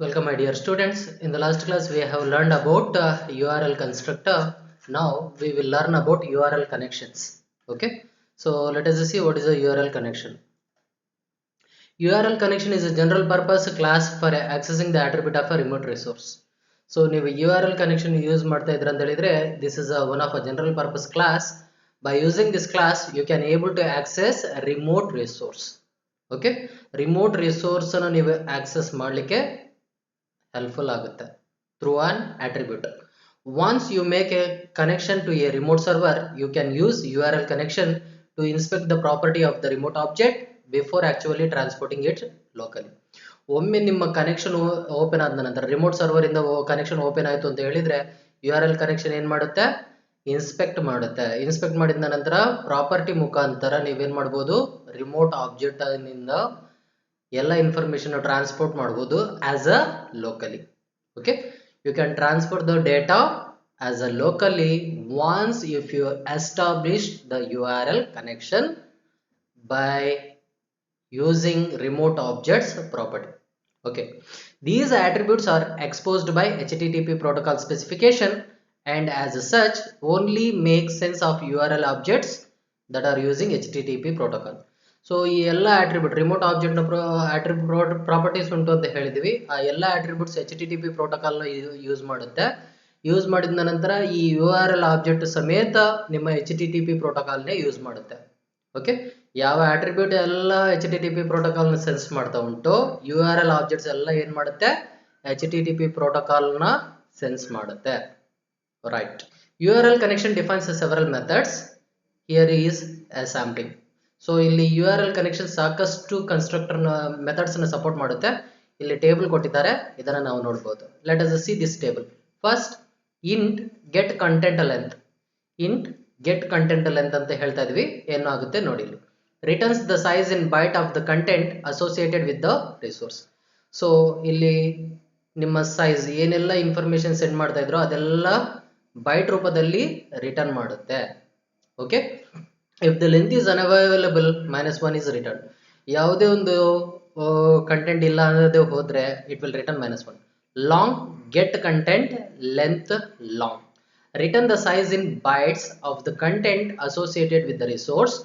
Welcome my dear students. In the last class we have learned about URL constructor. Now we will learn about URL connections. Okay. So let us see what is a URL connection. URL connection is a general purpose class for accessing the attribute of a remote resource. So ನೀವು URL connection use ಮಾಡ್ತಾ ಇದ್ರ ಅಂತ ಹೇಳಿದ್ರೆ this is one of a general purpose class. By using this class you can able to access a remote resource. Okay. Remote resource ಅನ್ನು ನೀವು access ಮಾಡಲಿಕ್ಕೆ helpful ಆಗುತ್ತೆ through an attribute. Once you make a connection to a remote server, you can use URL connection to inspect the property of the remote object before actually transporting it locally. ಒಮ್ಮೆ ನಿಮ್ಮ connection open ಆದ ನಂತರ remote server ಇಂದ connection open ಆಯಿತು ಅಂತ ಹೇಳಿದ್ರೆ URL connection ಏನು ಮಾಡುತ್ತೆ, ಇನ್ಸ್ಪೆಕ್ಟ್ ಮಾಡುತ್ತೆ. ಇನ್ಸ್ಪೆಕ್ಟ್ ಮಾಡಿದ ನಂತರ ಪ್ರಾಪರ್ಟಿ ಮುಖಾಂತರ ನೀವೇನ್ ಮಾಡ್ಬೋದು, ರಿಮೋಟ್ ಆಬ್ಜೆಕ್ಟ್ ನಿಂದ ಎಲ್ಲ ಇನ್ಫಾರ್ಮೇಶನ್ ಟ್ರಾನ್ಸ್ಪೋರ್ಟ್ ಮಾಡಬಹುದು as a locally. Okay, you can transfer the data as a locally once if you establish the URL connection by using remote objects property. Okay, these attributes are exposed by HTTP protocol specification and as such only make sense of URL objects that are using HTTP protocol. So ಈ ಎಲ್ಲ attribute remote object ನ attribute properties ಉಂಟು ಅಂತ ಹೇಳಿದ್ವಿ. ಆ ಎಲ್ಲ attributes HTTP protocol ನ use ಮಾಡುತ್ತೆ. ಯೂಸ್ ಮಾಡಿದ ನಂತರ ಈ URL ಆಬ್ಜೆಕ್ಟ್ ಸಮೇತ ನಿಮ್ಮ HTTP ಪ್ರೋಟೋಕಾಲ್ ನೇ ಯೂಸ್ ಮಾಡುತ್ತೆ. ಓಕೆ, ಯಾವ ಆಟ್ರಿಬ್ಯೂಟ್ ಎಲ್ಲ HTTP ಪ್ರೋಟೋಕಾಲ್ ನ ಸೆನ್ಸ್ ಮಾಡ್ತಾ ಉಂಟು, URL ಆಬ್ಜೆಕ್ಟ್ಸ್ ಎಲ್ಲ ಏನ್ ಮಾಡುತ್ತೆ, HTTP ಪ್ರೋಟೋಕಾಲ್ ನ ಸೆನ್ಸ್ ಮಾಡುತ್ತೆ. Right. URL connection defines several methods. Here is a sampling. So ಇಲ್ಲಿ URL ಕನೆಕ್ಷನ್ ಸಾಕಷ್ಟು ಕನ್ಸ್ಟ್ರಕ್ಟರ್ ಮೆಥಡ್ಸ್ ನ ಸಪೋರ್ಟ್ ಮಾಡುತ್ತೆ. ಇಲ್ಲಿ ಟೇಬಲ್ ಕೊಟ್ಟಿದ್ದಾರೆ, ಇದನ್ನ ನಾವು ನೋಡಬಹುದು. Let us see this table. First int get content length. Int get content length ಅಂತ ಹೇಳ್ತಾ ಇದ್ವಿ. ಏನಾಗುತ್ತೆ ನೋಡಿ, ಇಲ್ಲಿ returns the size in byte of the content associated with the resource. So ಇಲ್ಲಿ ನಿಮ್ಮ ಸೈಜ್ ಏನೆಲ್ಲ ಇನ್ಫಾರ್ಮೇಶನ್ ಸೆಂಡ್ ಮಾಡ್ತಾ ಇದ್ರೋ ಅದೆಲ್ಲ ಬೈಟ್ ರೂಪದಲ್ಲಿ ರಿಟರ್ನ್ ಮಾಡುತ್ತೆ. Okay, if the length is unavailable -1 is returned. ಯಾವುದೇ ಒಂದು ಕಂಟೆಂಟ್ ಇಲ್ಲ ಅನ್ನೋದೇ ಹೋದ್ರೆ it will return -1. long get content length long. return the size in bytes of the content associated with the resource.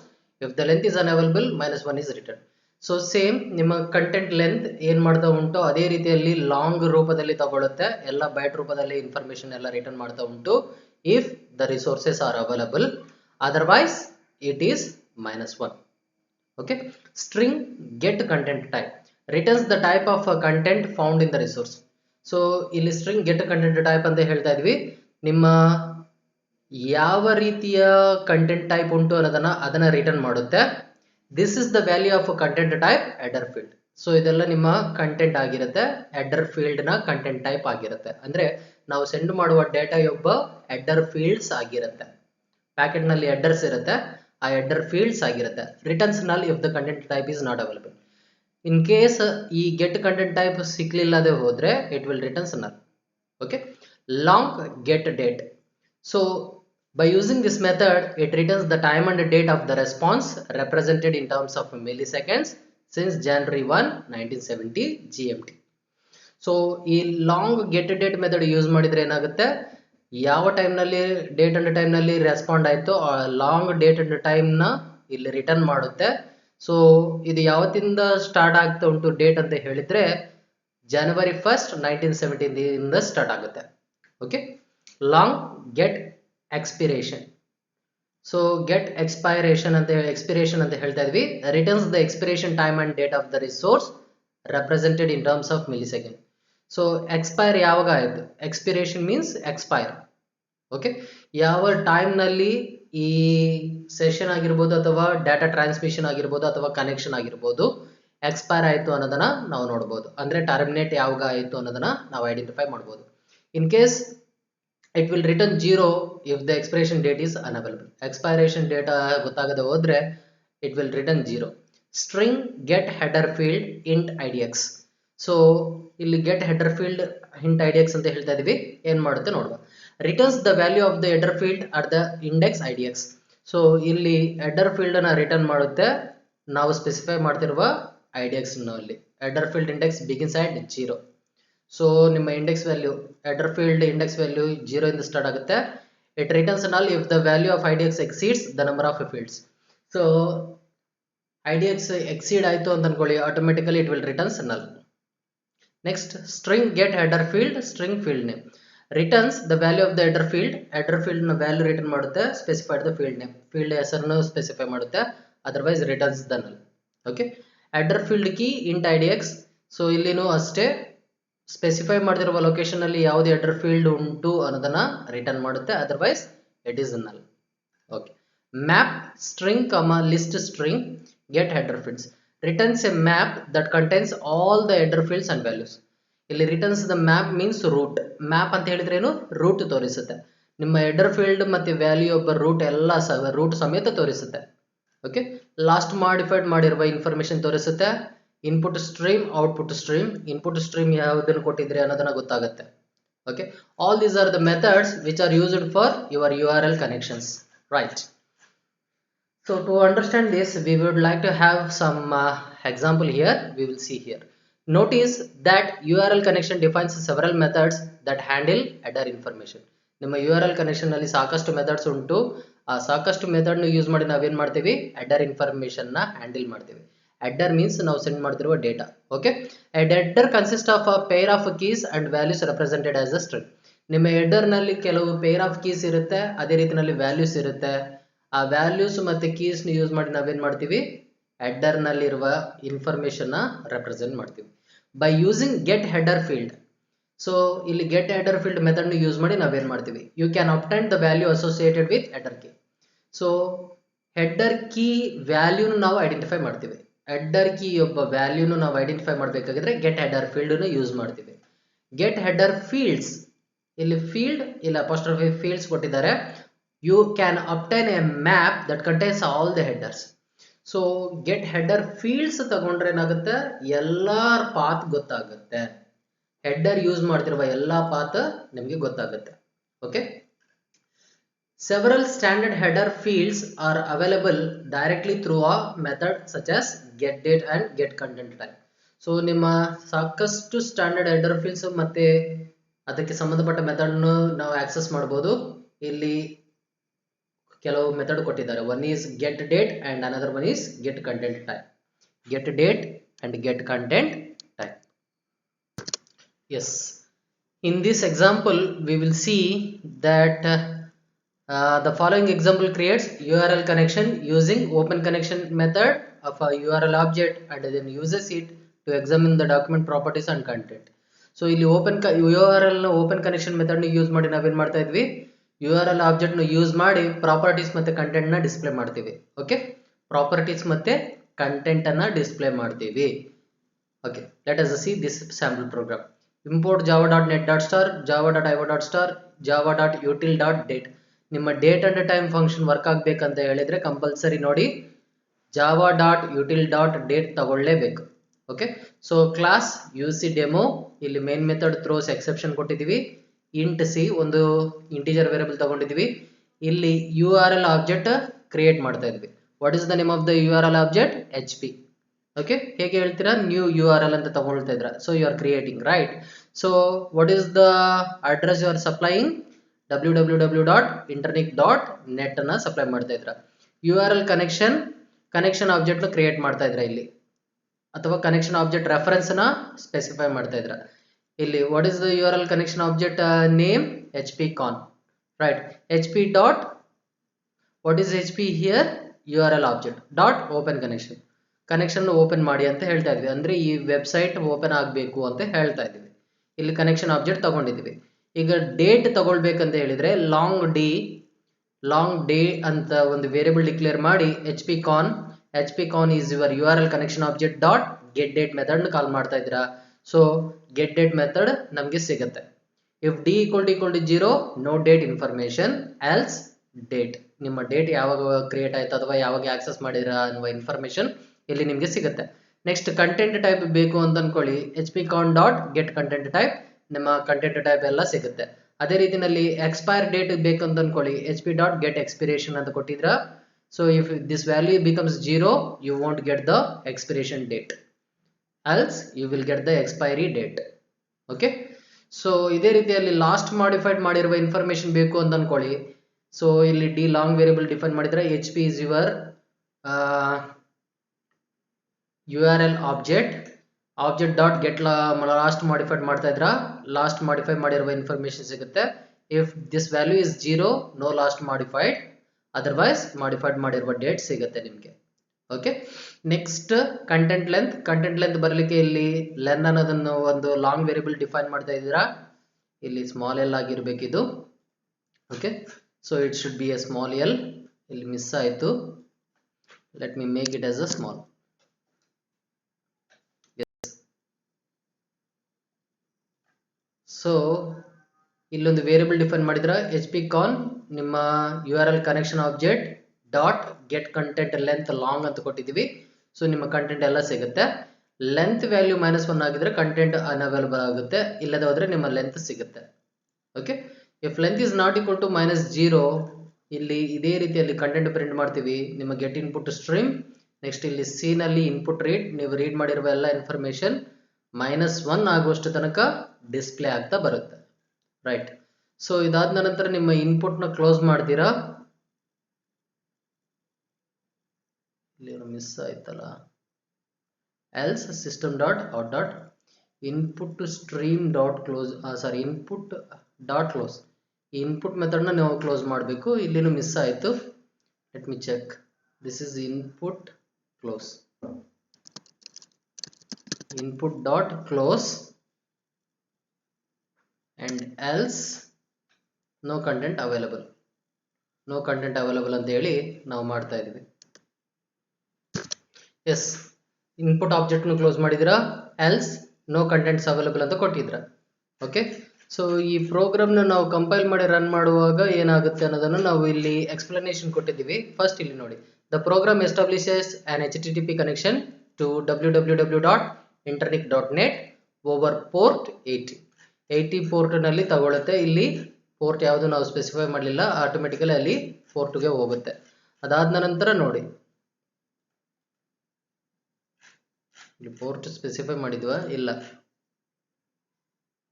if the length is unavailable -1 is returned. So same ನಿಮ್ಮ content length ಏನ್ ಮಾಡ್ತಾ ಉಂಟು ಅದೇ ರೀತಿಯಲ್ಲಿ long ರೂಪದಲ್ಲಿ ತಗೊಳುತ್ತೆ, ಎಲ್ಲ byte ರೂಪದಲ್ಲಿ ಇನ್ಫಾರ್ಮೇಶನ್ ಎಲ್ಲ ರಿಟರ್ನ್ ಮಾಡ್ತಾ ಉಂಟು if the resources are available. Otherwise it is -1. Okay, string get content type returns the type of content found in the resource. so ಇಲ್ಲಿ string get content type ಅಂತ ಹೇಳ್ತಾ ಇದ್ವಿ, ನಿಮ್ಮ ಯಾವ ರೀತಿಯ ಕಂಟೆಂಟ್ ಟೈಪ್ ಉಂಟು ಅನ್ನೋದನ್ನ ಅದನ್ನ ರಿಟರ್ನ್ ಮಾಡುತ್ತೆ. this is the value of content type header field. So ಇದೆಲ್ಲ ನಿಮ್ಮ ಕಂಟೆಂಟ್ ಆಗಿರುತ್ತೆ, ಹೆಡರ್ ಫೀಲ್ಡ್ ನ ಕಂಟೆಂಟ್ ಟೈಪ್ ಆಗಿರುತ್ತೆ. ಅಂದ್ರೆ ನಾವು ಸೆಂಡ್ ಮಾಡುವ ಡೇಟಾ ಒಬ್ಬ ಹೆಡರ್ ಫೀಲ್ಡ್ಸ್ ಆಗಿರುತ್ತೆ. ಪ್ಯಾಕೆಟ್ ನಲ್ಲಿ ಹೆಡರ್ಸ್ ಇರುತ್ತೆ, ಆ ಹೆಡರ್ ಫೀಲ್ಡ್ಸ್ ಆಗಿರುತ್ತೆ. Returns null if the content type is not available. In case ಈ ಗೆಟ್ ಕಂಟೆಂಟ್ ಟೈಪ್ ಸಿಕ್ಲಿಲ್ಲದೆ ಹೋದ್ರೆ ಇಟ್ ವಿಲ್ ರಿಟರ್ನ್ಸ್ ನಲ್. Okay, long get date. So by using this method it returns the time and date of the response represented in terms of milliseconds since January 1, 1970 GMT. So ಈ long get date method use ಮಾಡಿದ್ರೆ ಏನಾಗುತ್ತೆ, ಯಾವ time ನಲ್ಲಿ date and time ನಲ್ಲಿ respond ಆಯ್ತು ಆ long date and time ನ ಇಲ್ಲಿ ರಿಟರ್ನ್ ಮಾಡುತ್ತೆ. ಸೊ ಇದು ಯಾವತ್ತಿಂದ ಸ್ಟಾರ್ಟ್ ಆಗ್ತಾ ಉಂಟು ಡೇಟ್ ಅಂತ ಹೇಳಿದ್ರೆ January 1st, 1970 ಇಂದ ಸ್ಟಾರ್ಟ್ ಆಗುತ್ತೆ. Okay, long get expiration. So get expiration ಅಂತ ಹೇಳ್ತಾ ಇದ್ವಿ. Returns the expiration time and date of the resource represented in terms of milliseconds. So expire ಯಾವಾಗ ಆಯ್ತು, ಎಕ್ಸ್ಪಿರೇಷನ್ ಮೀನ್ಸ್ ಎಕ್ಸ್ಪೈರ್. ಓಕೆ, ಯಾವ ಟೈಮ್ ನಲ್ಲಿ ಈ ಸೆಷನ್ ಆಗಿರ್ಬೋದು ಅಥವಾ ಡಾಟಾ ಟ್ರಾನ್ಸ್ಮಿಷನ್ ಆಗಿರ್ಬೋದು ಅಥವಾ ಕನೆಕ್ಷನ್ ಆಗಿರ್ಬೋದು ಎಕ್ಸ್ಪೈರ್ ಆಯ್ತು ಅನ್ನೋದನ್ನ ನಾವು ನೋಡಬಹುದು. ಅಂದ್ರೆ ಟರ್ಮಿನೇಟ್ ಯಾವಾಗ ಆಯ್ತು ಅನ್ನೋದನ್ನ ನಾವು ಐಡೆಂಟಿಫೈ ಮಾಡಬಹುದು. In case it will return 0 if the expiration date is unavailable. Expiration data ಗೊತ್ತಾಗದೆ ಹೋದ್ರೆ it will return 0. String get header field int idx. So ಇಲ್ಲಿ get header field int idx ಅಂತ ಹೇಳ್ತಾ ಇದೀವಿ. ಏನ್ ಮಾಡುತ್ತೆ ನೋಡುವ, returns the value of the header field at the index idx. So ಇಲ್ಲಿ ಹೆಡರ್ ಫೀಲ್ಡ್ ಅನ್ನ ರಿಟರ್ನ್ ಮಾಡುತ್ತೆ ನಾವು ಸ್ಪೆಸಿಫೈ ಮಾಡ್ತಿರುವ idx ನಲ್ಲಿ. Header field index begins at 0. So ನಿಮ್ಮ index value header field index value 0 ಇಂದ ಸ್ಟಾರ್ಟ್ ಆಗುತ್ತೆ. It returns null if the value of idx exceeds the number of fields. So idx exceed ಆಯ್ತು ಅಂತ ಅನ್ಕೊಳ್ಳಿ, automatically it will returns null. Next string get header field string field name returns the value of the header field ನ value return ಮಾಡುತ್ತೆ, specified the field name field ಹೆಸರನ್ನು specify ಮಾಡುತ್ತೆ, otherwise returns the null. Okay, header field key int idx. So ಇಲ್ಲಿನೂ ಅಷ್ಟೇ specify ಮಾಡಿರುವ location ಅಲ್ಲಿ ಯಾವ್ದು header field ಉಂಟು ಅನ್ನೋದನ್ನ ರಿಟರ್ನ್ ಮಾಡುತ್ತೆ, otherwise it is null. Okay, map string list string get header fields returns a map that contains all the header fields and values. ಇಲ್ಲಿ returns the map means route. Map ಅಂತ ಹೇಳಿದ್ರೆ ಏನು, route ತೋರಿಸುತ್ತೆ. ನಿಮ್ಮ header field ಮತ್ತೆ value ಒಬ್ಬ route ಎಲ್ಲ route ಸಮೇತ ತೋರಿಸುತ್ತೆ. ಓಕೆ, ಲಾಸ್ಟ್ ಮಾಡಿಫೈಡ್ ಮಾಡಿರುವ ಇನ್ಫಾರ್ಮೇಶನ್ ತೋರಿಸುತ್ತೆ. Input stream, output stream, input stream ಯಾವುದನ್ನು ಕೊಟ್ಟಿದ್ರೆ ಅನ್ನೋದನ್ನ ಗೊತ್ತಾಗುತ್ತೆ. Okay, all these are the methods which are used for your URL connections, right? So to understand this, we would like to have some example here. We will see here. Notice that URL connection defines several methods that handle header information. ನಿಮ್ಮ URL connection ನಲ್ಲಿ ಸಾಕಷ್ಟು methods ಉಂಟು. ಆ ಸಾಕಷ್ಟು method ನ use ಮಾಡಿ ನಾವೇನ್ ಮಾಡ್ತೀವಿ, ಹೆಡರ್ ಇನ್ಫಾರ್ಮೇಶನ್ ನ ಹ್ಯಾಂಡಲ್ ಮಾಡ್ತೀವಿ. ಹೆಡರ್ ಮೀನ್ಸ್ ನಾವು ಸೆಂಡ್ ಮಾಡ್ತಿರುವ data. Okay, a header consists of a pair of keys and values represented as a string. ನಿಮ್ಮ ಹೆಡರ್ ನಲ್ಲಿ ಕೆಲವು ಪೇರ್ ಆಫ್ ಕೀಸ್ ಇರುತ್ತೆ, ಅದೇ ರೀತಿಯಲ್ಲಿ ವ್ಯಾಲ್ಯೂಸ್ ಇರುತ್ತೆ. ಆ ವ್ಯಾಲ್ಯೂಸ್ ಮತ್ತೆ ಕೀಸ್ ನ ಯೂಸ್ ಮಾಡಿ ನಾವೇನ್ ಮಾಡ್ತೀವಿ, ಹೆಡರ್ ನಲ್ಲಿರುವ ಇನ್ಫಾರ್ಮೇಶನ್ ನ ರೆಪ್ರೆಸೆಂಟ್ ಮಾಡ್ತೀವಿ by using get header field. So ಇಲ್ಲಿ ಗೆಟ್ ಹೆಡರ್ ಫೀಲ್ಡ್ ಮೆಥಡ್ ನ ಯೂಸ್ ಮಾಡಿ ನಾವೇನ್ ಮಾಡ್ತೀವಿ, you can obtain the value associated with header key. So header key ವ್ಯಾಲ್ಯೂನು ನಾವು ಐಡೆಂಟಿಫೈ ಮಾಡ್ತೀವಿ. ಹೆಡರ್ ಕೀ ಒಬ್ಬ ವ್ಯಾಲ್ಯೂನು ನಾವು ಐಡೆಂಟಿಫೈ ಮಾಡಬೇಕಾಗಿದ್ರೆ ಗೆಟ್ ಹೆಡರ್ ಫೀಲ್ಡ್ ನ ಯೂಸ್ ಮಾಡ್ತೀವಿ. ಗೆಟ್ ಹೆಡರ್ ಫೀಲ್ಡ್ಸ್, ಇಲ್ಲಿ ಫೀಲ್ಡ್ ಇಲ್ಲ ಅಪಾಸ್ಟ್ರಫಿ ಫೀಲ್ಡ್ಸ್ ಕೊಟ್ಟಿದ್ದಾರೆ. You can obtain a map that contains all the headers. So get header fields ತಗೊಂಡ್ರೆ ಏನಾಗುತ್ತೆ, ಎಲ್ಲಾ ಪಾತ್ ಗೊತ್ತಾಗುತ್ತೆ. ಹೆಡರ್ ಯೂಸ್ ಮಾಡ್ತಿರುವ ಎಲ್ಲಾ ಪಾತ್ ನಿಮಗೆ ಗೊತ್ತಾಗುತ್ತೆ. Okay, several standard header fields are available directly through a method such as get date and get content type. So ನಿಮ್ಮ ಸಾಕಷ್ಟು standard header fields ಮತ್ತೆ ಅದಕ್ಕೆ ಸಂಬಂಧಪಟ್ಟ ಮೆಥಡ್ ನಾವು ಆಕ್ಸೆಸ್ ಮಾಡಬಹುದು. ಇಲ್ಲಿ ಕೆಲವು ಮೆಥಡ್ ಕೊಟ್ಟಿದ್ದಾರೆ. One is get date and another one is get content type. Get date and get content type. Yes, in this example we will see that the following example creates URL connection using open connection method of a URL object and then uses it to examine the document properties and content. So ಇಲ್ಲಿ URL ನ open connection method ನ use ಮಾಡಿ ನಾವೇನ್ ಮಾಡ್ತಾ ಇದ್ವಿ, URL object ನ use ಮಾಡಿ properties ಮತ್ತೆ ಕಂಟೆಂಟ್ ನ ಡಿಸ್ಪ್ಲೇ ಮಾಡ್ತೀವಿ. ಓಕೆ, ಪ್ರಾಪರ್ಟೀಸ್ ಮತ್ತೆ ಕಂಟೆಂಟ್ ಅನ್ನ ಡಿಸ್ಪ್ಲೇ ಮಾಡ್ತೀವಿ. Okay, let us see this sample program. Import java.net.star, java.ivo.star, java.util.date. ನಿಮ್ಮ date and time function work ಆಗ್ಬೇಕಂತ ಹೇಳಿದ್ರೆ ಕಂಪಲ್ಸರಿ ನೋಡಿ java.util.date ತಗೊಳ್ಳೇಬೇಕು. Okay, so class UC demo, ಇಲ್ಲಿ ಮೇನ್ ಮೆಥಡ್ ಥ್ರೋಸ್ ಎಕ್ಸೆಪ್ಷನ್ ಕೊಟ್ಟಿದ್ದೀವಿ. ಇಂಟ್ ಸಿ ಒಂದು ಇಂಟಿಜರ್ ವೇರಿಯಬಲ್ ತಗೊಂಡಿದ್ವಿ. ಇಲ್ಲಿ URL ಆಬ್ಜೆಕ್ಟ್ ಕ್ರಿಯೇಟ್ ಮಾಡ್ತಾ ಇದ್ವಿ. What is the name of the URL object, HP. Okay, ಹೇಗೆ ಹೇಳ್ತೀರಾ, ನ್ಯೂ URL ಅಂತ ತಗೊಳ್ತಾ ಇದ್ರ. So you are creating, right? So what is the address you are supplying, www.internet.net ಅನ್ನ ಸಪ್ಲೈ ಮಾಡ್ತಾ ಇದ್ರ. URL ಕನೆಕ್ಷನ್ ಆಬ್ಜೆಕ್ಟ್ ಕ್ರಿಯೇಟ್ ಮಾಡ್ತಾ ಇದ್ರ ಇಲ್ಲಿ, ಅಥವಾ ಕನೆಕ್ಷನ್ ಆಬ್ಜೆಕ್ಟ್ ರೆಫರೆನ್ಸ್ ನ ಸ್ಪೆಸಿಫೈ ಮಾಡ್ತಾ ಇದ್ರ. ಇಲ್ಲಿ what is the URL connection object name, hpcon, right? hp dot, what is hp here, URL object dot open connection. Connection open ಮಾಡಿ ಅಂತ ಹೇಳ್ತಾ ಇದ್ವಿ, ಅಂದ್ರೆ ಈ ವೆಬ್ಸೈಟ್ ಓಪನ್ ಆಗಬೇಕು ಅಂತ ಹೇಳ್ತಾ ಇದೀವಿ. ಇಲ್ಲಿ ಕನೆಕ್ಷನ್ ಆಬ್ಜೆಕ್ಟ್ ತಗೊಂಡಿದ್ವಿ. ಈಗ ಡೇಟ್ ತಗೊಳ್ಬೇಕಂತ ಹೇಳಿದ್ರೆ ಲಾಂಗ್ ಡೇ ಅಂತ ಒಂದು ವೇರಿಯಬಲ್ ಡಿಕ್ಲೇರ್ ಮಾಡಿ hpcon is your URL connection object dot get date method ನ ಕಾಲ್ ಮಾಡ್ತಾ ಇದ್ದೀರಾ. ಸೊ get date ಮೆಥಡ್ ನಮಗೆ ಸಿಗುತ್ತೆ. if d equal to 0, no date information, else date. ನಿಮ್ಮ ಡೇಟ್ ಯಾವಾಗ ಕ್ರಿಯೇಟ್ ಆಯ್ತು ಅಥವಾ ಯಾವಾಗ ಆಕ್ಸೆಸ್ ಮಾಡಿದ್ರ ಅನ್ನುವ ಇನ್ಫಾರ್ಮೇಶನ್ ಇಲ್ಲಿ ನಿಮಗೆ ಸಿಗುತ್ತೆ. ನೆಕ್ಸ್ಟ್ ಕಂಟೆಂಟ್ ಟೈಪ್ ಬೇಕು ಅಂತ ಅನ್ಕೊಳ್ಳಿ, hpcon dot get content type, ನಿಮ್ಮ ಕಂಟೆಂಟ್ ಟೈಪ್ ಎಲ್ಲ ಸಿಗುತ್ತೆ. ಅದೇ ರೀತಿನಲ್ಲಿ ಎಕ್ಸ್ಪೈರ್ ಡೇಟ್ ಬೇಕು ಅಂತ ಅನ್ಕೊಳ್ಳಿ, hp dot get expiration ಅಂತ ಕೊಟ್ಟಿದ್ರ. So if this value becomes 0, you won't get the expiration date, else you will get the expiry date. Okay. So ಇದೇ ರೀತಿಯಲ್ಲಿ ಲಾಸ್ಟ್ ಮಾಡಿಫೈಡ್ ಮಾಡಿರುವ ಇನ್ಫಾರ್ಮೇಶನ್ ಬೇಕು ಅಂತ ಅನ್ಕೊಳ್ಳಿ. ಸೊ ಇಲ್ಲಿ ಡಿ ಲಾಂಗ್ ವೇರಿಯಬಲ್ ಡಿಫೈನ್ ಮಾಡಿದ್ರೆ H P is your URL object dot get last modified ಮಾಡ್ತಾ ಇದ್ರ ಲಾಸ್ಟ್ ಮಾಡಿಫೈ ಮಾಡಿರುವ ಇನ್ಫಾರ್ಮೇಶನ್ ಸಿಗುತ್ತೆ. If this value is 0 no last modified, otherwise modified ಮಾಡಿರುವ ಡೇಟ್ ಸಿಗುತ್ತೆ ನಿಮಗೆ. ಓಕೆ. ನೆಕ್ಸ್ಟ್ ಕಂಟೆಂಟ್ ಲೆಂತ್ ಬರಲಿಕ್ಕೆ ಇಲ್ಲಿ ಲೆನ್ ಅನ್ನೋದನ್ನು ಒಂದು ಲಾಂಗ್ ವೇರಿಯಬಲ್ ಡಿಫೈನ್ ಮಾಡ್ತಾ ಇದ್ದೀರಾ. ಇಲ್ಲಿ ಸ್ಮಾಲ್ ಎಲ್ ಆಗಿರ್ಬೇಕಿದು. Okay. So it should be a small L. ಇಲ್ಲಿ ಮಿಸ್ ಆಯಿತು. Let me make it as a small. So ಇಲ್ಲೊಂದು ವೇರಿಯಬಲ್ ಡಿಫೈನ್ ಮಾಡಿದ್ರ ಎಚ್ ಪಿ ಕಾನ್ ನಿಮ್ಮ URL connection object dot get content length long ಅಂತ ಕೊಟ್ಟಿದ್ದೀವಿ. So ನಿಮ್ಮ content ಎಲ್ಲ ಸಿಗುತ್ತೆ. ಲೆಂತ್ ವ್ಯಾಲ್ಯೂ -1 ಆಗಿದ್ರೆ ಕಂಟೆಂಟ್ ಅನ್ಅವೈಲಬಲ್ ಆಗುತ್ತೆ, ಇಲ್ಲದೆ ಹೋದ್ರೆ ನಿಮ್ಮ ಲೆಂತ್ ಸಿಗುತ್ತೆ. Okay. If length is not equal to -0 ಇಲ್ಲಿ ಇದೇ ರೀತಿಯಲ್ಲಿ ಕಂಟೆಂಟ್ ಪ್ರಿಂಟ್ ಮಾಡ್ತೀವಿ. ನಿಮ್ಮ ಗೆಟ್ ಇನ್ಪುಟ್ ಸ್ಟ್ರೀಮ್, ನೆಕ್ಸ್ಟ್ ಇಲ್ಲಿ ಸಿ ನಲ್ಲಿ ಇನ್ಪುಟ್ ರೀಡ್, ನೀವು ರೀಡ್ ಮಾಡಿರುವ ಎಲ್ಲ ಇನ್ಫಾರ್ಮೇಶನ್ -1 ಆಗುವಷ್ಟು ತನಕ ಡಿಸ್ಪ್ಲೇ ಆಗ್ತಾ ಬರುತ್ತೆ. ರೈಟ್. ಸೊ ಇದಾದ ನಂತರ ನಿಮ್ಮ ಇನ್ಪುಟ್ ನ ಕ್ಲೋಸ್ ಮಾಡ್ತೀರಾ. ಇಲ್ಲಿ ಮಿಸ್ ಆಯ್ತಲ್ಲ. Else system dot out dot input stream dot close, sorry input dot close. ಈ ಇನ್ಪುಟ್ ಮೆಥಡ್ ನ ನೀವು ಕ್ಲೋಸ್ ಮಾಡಬೇಕು. ಇಲ್ಲಿನೂ ಮಿಸ್ ಆಯ್ತು. Let me check. This is input close, input dot close and else no content available ಅಂತ ಹೇಳಿ ನಾವು ಮಾಡ್ತಾ ಇದೀವಿ. ಎಸ್, ಇನ್ಪುಟ್ ಆಬ್ಜೆಕ್ಟ್ ನು ಕ್ಲೋಸ್ ಮಾಡಿದಿರಾ, ಎಲ್ಸ್ ನೋ ಕಂಟೆಂಟ್ಸ್ ಅವೈಲಬಲ್ ಅಂತ ಕೊಟ್ಟಿದ್ರ. ಓಕೆ. ಸೊ ಈ ಪ್ರೋಗ್ರಾಮ್ ನ ನಾವು ಕಂಪೈಲ್ ಮಾಡಿ ರನ್ ಮಾಡುವಾಗ ಏನಾಗುತ್ತೆ ಅನ್ನೋದನ್ನು ನಾವು ಇಲ್ಲಿ ಎಕ್ಸ್ಪ್ಲನೇಷನ್ ಕೊಟ್ಟಿದ್ದೀವಿ. ಫಸ್ಟ್ ಇಲ್ಲಿ ನೋಡಿ. The program establishes an HTTP connection to www.internet.net over port 80 port ನಲ್ಲಿ ತಗೊಳುತ್ತೆ. ಇಲ್ಲಿ ಪೋರ್ಟ್ ಯಾವುದು ನಾವು ಸ್ಪೆಸಿಫೈ ಮಾಡಲಿಲ್ಲ, ಆಟೋಮೆಟಿಕಲಿ ಅಲ್ಲಿ ಪೋರ್ಟ್ಗೆ ಹೋಗುತ್ತೆ. ಅದಾದ ನಂತರ ನೋಡಿ, ಇಲ್ಲಿ ಪೋರ್ಟ್ ಸ್ಪೆಸಿಫೈ ಮಾಡಿದ್ವಾ? ಇಲ್ಲ,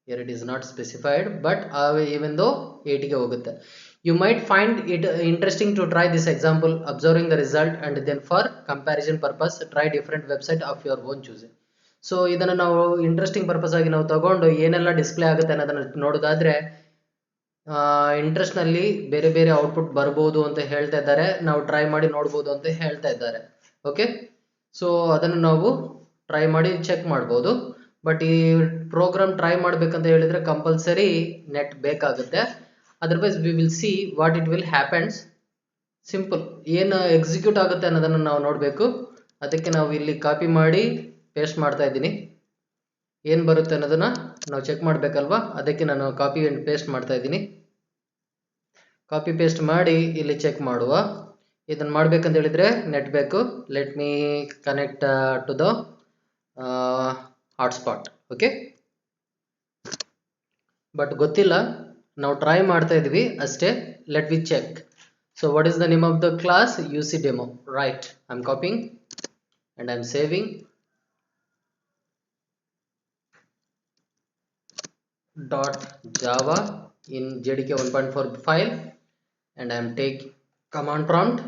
here it is not specified, but even though 80 ಗೆ ಹೋಗುತ್ತೆ. You might find it interesting to try this example, observing the result, and then for comparison purpose try different website of your own choosing. So ಇದನ್ನು ನಾವು interesting purpose ಆಗಿ ನಾವು ತಗೊಂಡು ಏನೆಲ್ಲ display ಆಗುತ್ತೆ ಅನ್ನೋದನ್ನ ನೋಡೋದಾದ್ರೆ ಇಂಟ್ರೆಸ್ಟ್ ನಲ್ಲಿ ಬೇರೆ ಬೇರೆ ಔಟ್ಪುಟ್ ಬರ್ಬೋದು ಅಂತ ಹೇಳ್ತಾ ಇದ್ದಾರೆ. ನಾವು ಟ್ರೈ ಮಾಡಿ ನೋಡ್ಬೋದು ಅಂತ ಹೇಳ್ತಾ ಇದ್ದಾರೆ. ಓಕೆ. ಸೊ ಅದನ್ನು ನಾವು ಟ್ರೈ ಮಾಡಿ ಚೆಕ್ ಮಾಡ್ಬೋದು. ಬಟ್ ಈ ಪ್ರೋಗ್ರಾಮ್ ಟ್ರೈ ಮಾಡ್ಬೇಕಂತ ಹೇಳಿದ್ರೆ ಕಂಪಲ್ಸರಿ ನೆಟ್ ಬೇಕಾಗುತ್ತೆ. Otherwise we will see what it will happens. Simple ಏನು ಎಕ್ಸಿಕ್ಯೂಟ್ ಆಗುತ್ತೆ ಅನ್ನೋದನ್ನು ನಾವು ನೋಡಬೇಕು. ಅದಕ್ಕೆ ನಾವು ಇಲ್ಲಿ ಕಾಪಿ ಮಾಡಿ ಪೇಸ್ಟ್ ಮಾಡ್ತಾ ಇದ್ದೀನಿ. ಏನು ಬರುತ್ತೆ ಅನ್ನೋದನ್ನ ನಾವು ಚೆಕ್ ಮಾಡಬೇಕಲ್ವಾ, ಅದಕ್ಕೆ ನಾನು ಕಾಪಿ ಆ್ಯಂಡ್ ಪೇಸ್ಟ್ ಮಾಡ್ತಾ ಇದ್ದೀನಿ. ಕಾಪಿ ಪೇಸ್ಟ್ ಮಾಡಿ ಇಲ್ಲಿ ಚೆಕ್ ಮಾಡುವ. ಇದನ್ನು ಮಾಡ್ಬೇಕಂತ ಹೇಳಿದ್ರೆ ನೆಟ್ ಬೇಕು. Let me connect to the hotspot. Okay. But ಗೊತ್ತಿಲ್ಲ, ನಾವು ಟ್ರೈ ಮಾಡ್ತಾ ಇದೀವಿ ಅಷ್ಟೇ. Let we check. So what is the name of the class? UC demo. Right. I am copying and I am saving .java in JDK 1.4 file, and I am taking command prompt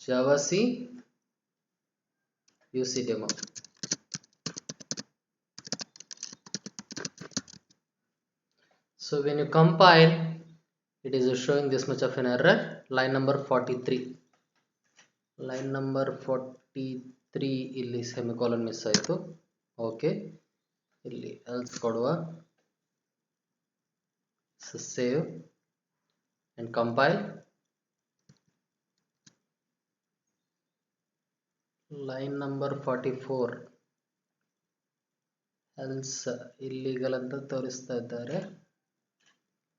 javac UC demo. So when you compile, it is showing this much of an error. Line number 43. Line number 43 ಇಲ್ಲಿ semicolon miss ಆಯಿತು. Okay. ಇಲ್ಲಿ else ಕೊಡುವ. So save and compile. Line number 44 else illegal ಅಂತ ತೋರಿಸ್ತಾ ಇದ್ದಾರೆ.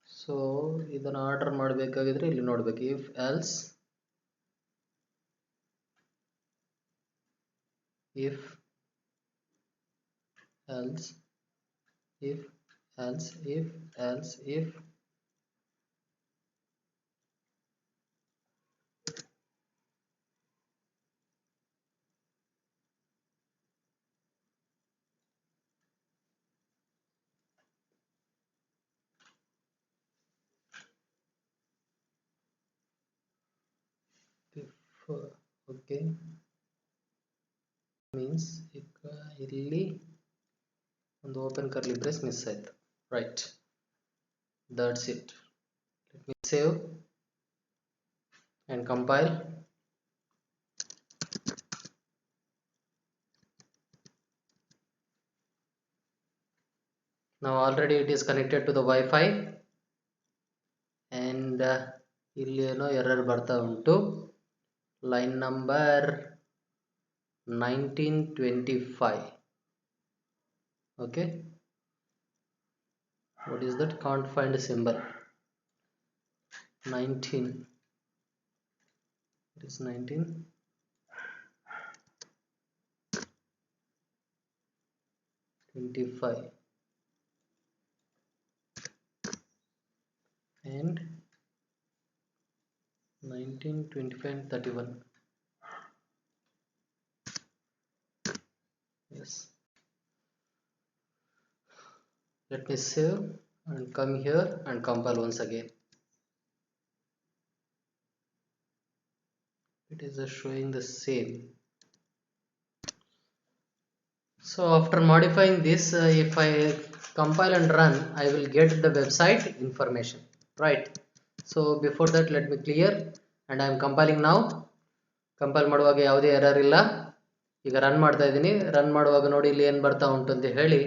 So ಇದನ್ನು order ಮಾಡಬೇಕಾಗಿದ್ರೆ ಇಲ್ಲಿ ನೋಡಬೇಕು. If else if else if else if else if Okay, means ಇಲ್ಲಿ ಒಂದು open curly brace miss ಆಯ್ತು. Right, that's it. Let me save and compile. Now already it is connected to the Wi-Fi and ಇಲ್ಲಿ ಏನೋ error ಬರ್ತಾ ಉಂಟು. Line number 1925. Okay, what is that? Can't find a symbol. 19, it is 1925 and 1925 and 31. Yes, let me save and come here and compile once again. It is showing the same. So after modifying this, if I compile and run, I will get the website information, right? So before that, let me clear, and I am compiling now. Compile ಮಾಡುವಾಗ ಯಾವುದೇ error ಇಲ್ಲ. ಈಗ run ಮಾಡ್ತಾ ಇದ್ದೀನಿ. Run ಮಾಡುವಾಗ ನೋಡಿ ಇಲ್ಲಿ ಏನು ಬರ್ತಾ ಉಂಟು ಅಂತ ಹೇಳಿ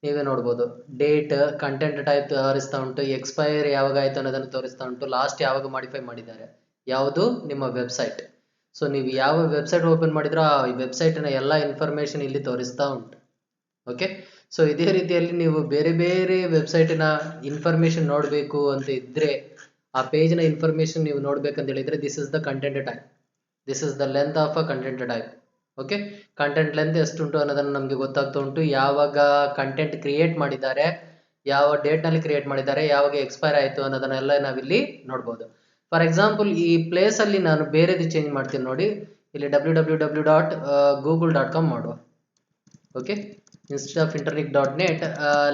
ನೀವೇ ನೋಡ್ಬೋದು. ಡೇಟ್, ಕಂಟೆಂಟ್ ಟೈಪ್ ತೋರಿಸ್ತಾ ಉಂಟು, ಎಕ್ಸ್ಪೈರ್ ಯಾವಾಗ ಆಯಿತು ಅನ್ನೋದನ್ನು ತೋರಿಸ್ತಾ ಉಂಟು, ಲಾಸ್ಟ್ ಯಾವಾಗ ಮಾಡಿಫೈ ಮಾಡಿದ್ದಾರೆ, ಯಾವುದು ನಿಮ್ಮ ವೆಬ್ಸೈಟ್. ಸೊ ನೀವು ಯಾವ ವೆಬ್ಸೈಟ್ ಓಪನ್ ಮಾಡಿದ್ರೋ ಆ ವೆಬ್ಸೈಟಿನ ಎಲ್ಲ ಇನ್ಫಾರ್ಮೇಷನ್ ಇಲ್ಲಿ ತೋರಿಸ್ತಾ ಉಂಟು. ಓಕೆ, ಸೊ ಇದೇ ರೀತಿಯಲ್ಲಿ ನೀವು ಬೇರೆ ಬೇರೆ ವೆಬ್ಸೈಟಿನ ಇನ್ಫಾರ್ಮೇಷನ್ ನೋಡಬೇಕು ಅಂತ ಇದ್ದರೆ, ಆ ಪೇಜ್ನ ಇನ್ಫಾರ್ಮೇಷನ್ ನೀವು ನೋಡ್ಬೇಕಂತ ಹೇಳಿದರೆ this is the content type. This is the length of a content type. Okay, content length ಎಷ್ಟುಂಟು ಅನ್ನೋದನ್ನು ನಮಗೆ ಗೊತ್ತಾಗ್ತಾ ಉಂಟು. ಯಾವಾಗ ಕಂಟೆಂಟ್ ಕ್ರಿಯೇಟ್ ಮಾಡಿದ್ದಾರೆ, ಯಾವ ಡೇಟ್ನಲ್ಲಿ ಕ್ರಿಯೇಟ್ ಮಾಡಿದ್ದಾರೆ, ಯಾವಾಗ ಎಕ್ಸ್ಪೈರ್ ಆಯಿತು ಅನ್ನೋದನ್ನೆಲ್ಲ ನಾವಿಲ್ಲಿ ನೋಡ್ಬೋದು. ಫಾರ್ ಎಕ್ಸಾಂಪಲ್ ಈ ಪ್ಲೇಸಲ್ಲಿ ನಾನು ಬೇರೆದು ಚೇಂಜ್ ಮಾಡ್ತೀನಿ ನೋಡಿ. ಇಲ್ಲಿ www.google.com ಮಾಡುವ. Okay, instead of internet.net,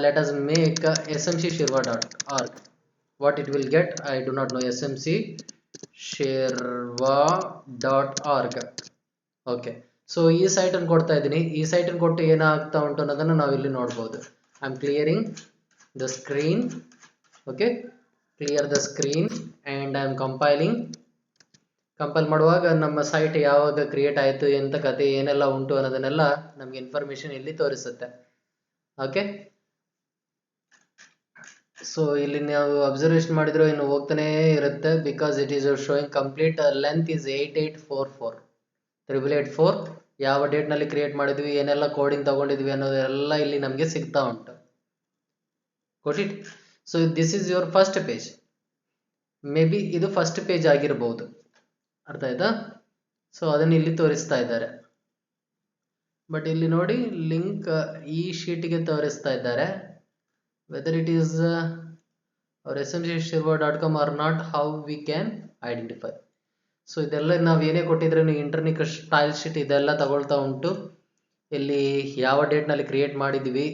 let us make smcshirva.org. what it will get I do not know. smcshirva.org. Okay, so ಈ ಸೈಟ್ ಅನ್ನು ಕೊಡ್ತಾ ಇದ್ದೀನಿ. ಈ ಸೈಟ್ ಅನ್ನು ಕೊಟ್ಟು ಏನಾಗ್ತಾ ಉಂಟು ಅನ್ನೋದನ್ನು ನಾವು ಇಲ್ಲಿ ನೋಡ್ಬೋದು. I am clearing the screen. Okay, clear the screen and I am compiling. Compile ಮಾಡುವಾಗ ನಮ್ಮ ಸೈಟ್ ಯಾವಾಗ ಕ್ರಿಯೇಟ್ ಆಯಿತು, ಎಂಥ ಕತೆ, ಏನೆಲ್ಲ ಉಂಟು ಅನ್ನೋದನ್ನೆಲ್ಲ ನಮಗೆ ಇನ್ಫಾರ್ಮೇಷನ್ ಇಲ್ಲಿ ತೋರಿಸುತ್ತೆ. ಓಕೆ, ಸೊ ಇಲ್ಲಿ ನಾವು ಅಬ್ಸರ್ವೇಷನ್ ಮಾಡಿದ್ರು ಇನ್ನು ಹೋಗ್ತಾನೇ ಇರುತ್ತೆ. Because it is showing complete length is 8844 ಯಾವ ಡೇಟ್ನಲ್ಲಿ ಕ್ರಿಯೇಟ್ ಮಾಡಿದ್ವಿ, ಏನೆಲ್ಲ ಕೋಡಿಂಗ್ ತಗೊಂಡಿದ್ವಿ ಅನ್ನೋದೆಲ್ಲ ಇಲ್ಲಿ ನಮಗೆ ಸಿಗ್ತಾ ಉಂಟು. got it? So this is your first page. May be ಇದು ಫಸ್ಟ್ ಪೇಜ್ ಆಗಿರ್ಬೋದು. ಅರ್ಥ ಆಯ್ತಾ? ಸೊ ಅದನ್ನು ಇಲ್ಲಿ ತೋರಿಸ್ತಾ ಇದ್ದಾರೆ. ಬಟ್ ಇಲ್ಲಿ ನೋಡಿ ಲಿಂಕ್ ಈ ಶೀಟ್ಗೆ ತೋರಿಸ್ತಾ ಇದ್ದಾರೆ. ವೆದರ್ ಇಟ್ ಈಸ್ ಅವ್ರ smcshirva.com are not, how we can identify. So ಇದೆಲ್ಲ ನಾವು ಏನೇ ಕೊಟ್ಟಿದ್ರೆ ಇಂಟರ್ನಿಕ್ ಸ್ಟೈಲ್ ಶೀಟ್ ಇದೆಲ್ಲ ತಗೊಳ್ತಾ ಉಂಟು. ಇಲ್ಲಿ ಯಾವ ಡೇಟ್ನಲ್ಲಿ ಕ್ರಿಯೇಟ್ ಮಾಡಿದ್ವಿ,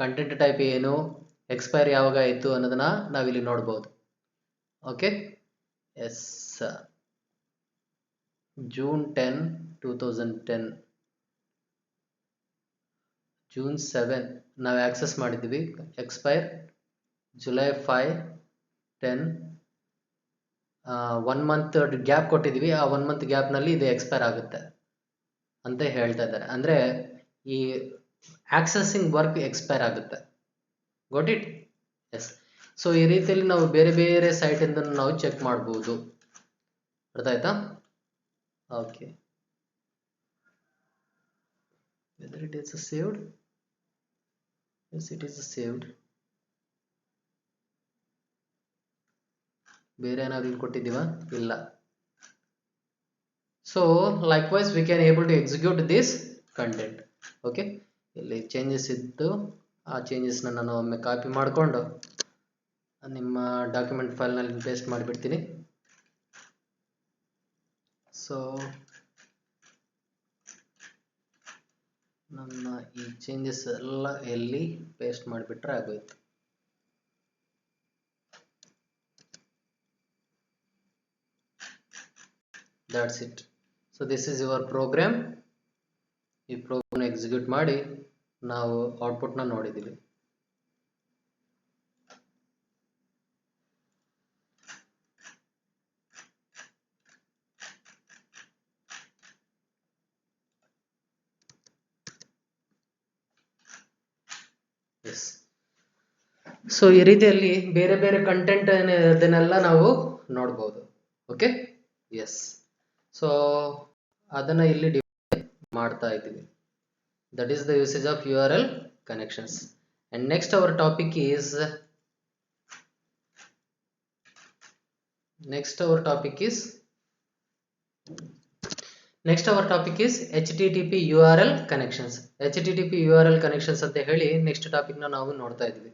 ಕಂಟೆಂಟ್ ಟೈಪ್ ಏನು, ಎಕ್ಸ್ಪೈರ್ ಯಾವಾಗ ಆಯಿತು ಅನ್ನೋದನ್ನ ನಾವಿಲ್ಲಿ ನೋಡ್ಬೋದು. ಓಕೆ, ಎಸ್, June 10, 2010, June 7 ನಾವು ಆಕ್ಸೆಸ್ ಮಾಡಿದ್ವಿ. ಎಕ್ಸ್ಪೈರ್ July 5, 10, 1 ಮಂತ್ ಗ್ಯಾಪ್ ಕೊಟ್ಟಿದ್ವಿ. ಆ 1 ಮಂತ್ ಗ್ಯಾಪ್ನಲ್ಲಿ ಇದು ಎಕ್ಸ್ಪೈರ್ ಆಗುತ್ತೆ ಅಂತ ಹೇಳ್ತಾ ಇದ್ದಾರೆ. ಅಂದರೆ ಈ ಆಕ್ಸೆಸಿಂಗ್ ವರ್ಕ್ ಎಕ್ಸ್ಪೈರ್ ಆಗುತ್ತೆ. got it? ಎಸ್. ಸೊ ಈ ರೀತಿಯಲ್ಲಿ ನಾವು ಬೇರೆ ಬೇರೆ ಸೈಟಿಂದ ನಾವು ಚೆಕ್ ಮಾಡ್ಬೋದು. ಅರ್ಥ ಆಯ್ತಾ? Okay, whether it is saved. Yes, it is saved. ಬೇರೆ ಏನಾದ್ರು ಕೊಟ್ಟಿದ್ದೀವಾ? ಇಲ್ಲ. So likewise we can able to execute this content. Okay, ಇಲ್ಲಿ ಚೇಂಜಸ್ ಇದ್ದು ಆ ಚೇಂಜಸ್ನ ನಾನು ಒಮ್ಮೆ ಕಾಪಿ ಮಾಡಿಕೊಂಡು ನಿಮ್ಮ ಡಾಕ್ಯುಮೆಂಟ್ ಫೈಲ್ನಲ್ಲಿ ಪೇಸ್ಟ್ ಮಾಡಿಬಿಡ್ತೀನಿ. ಸೊ ನನ್ನ ಈ ಚೇಂಜಸ್ ಎಲ್ಲ ಎಲ್ಲಿ ಪೇಸ್ಟ್ ಮಾಡಿಬಿಟ್ರೆ ಆಗೋಯ್ತು. That's it. So this is your program. ಈ ಪ್ರೋಗ್ರಾಮ್ ಎಕ್ಸಿಕ್ಯೂಟ್ ಮಾಡಿ ನಾವು ಔಟ್ಪುಟ್ ನ ನೋಡಿದ್ದೀವಿ. ಸೊ ಈ ರೀತಿಯಲ್ಲಿ ಬೇರೆ ಬೇರೆ ಕಂಟೆಂಟ್ ಅದನ್ನೆಲ್ಲ ನಾವು ನೋಡಬಹುದು. Okay, S. ಸೊ ಅದನ್ನ ಇಲ್ಲಿ ಡಿಫೈನ್ ಮಾಡ್ತಾ ಇದ್ದೀವಿ. That is the usage of URL connections. And next our topic is HTTP URL connections. HTTP URL connections ಅಂತ ಹೇಳಿ next topic ನ ನಾವು ನೋಡ್ತಾ ಇದ್ದೀವಿ.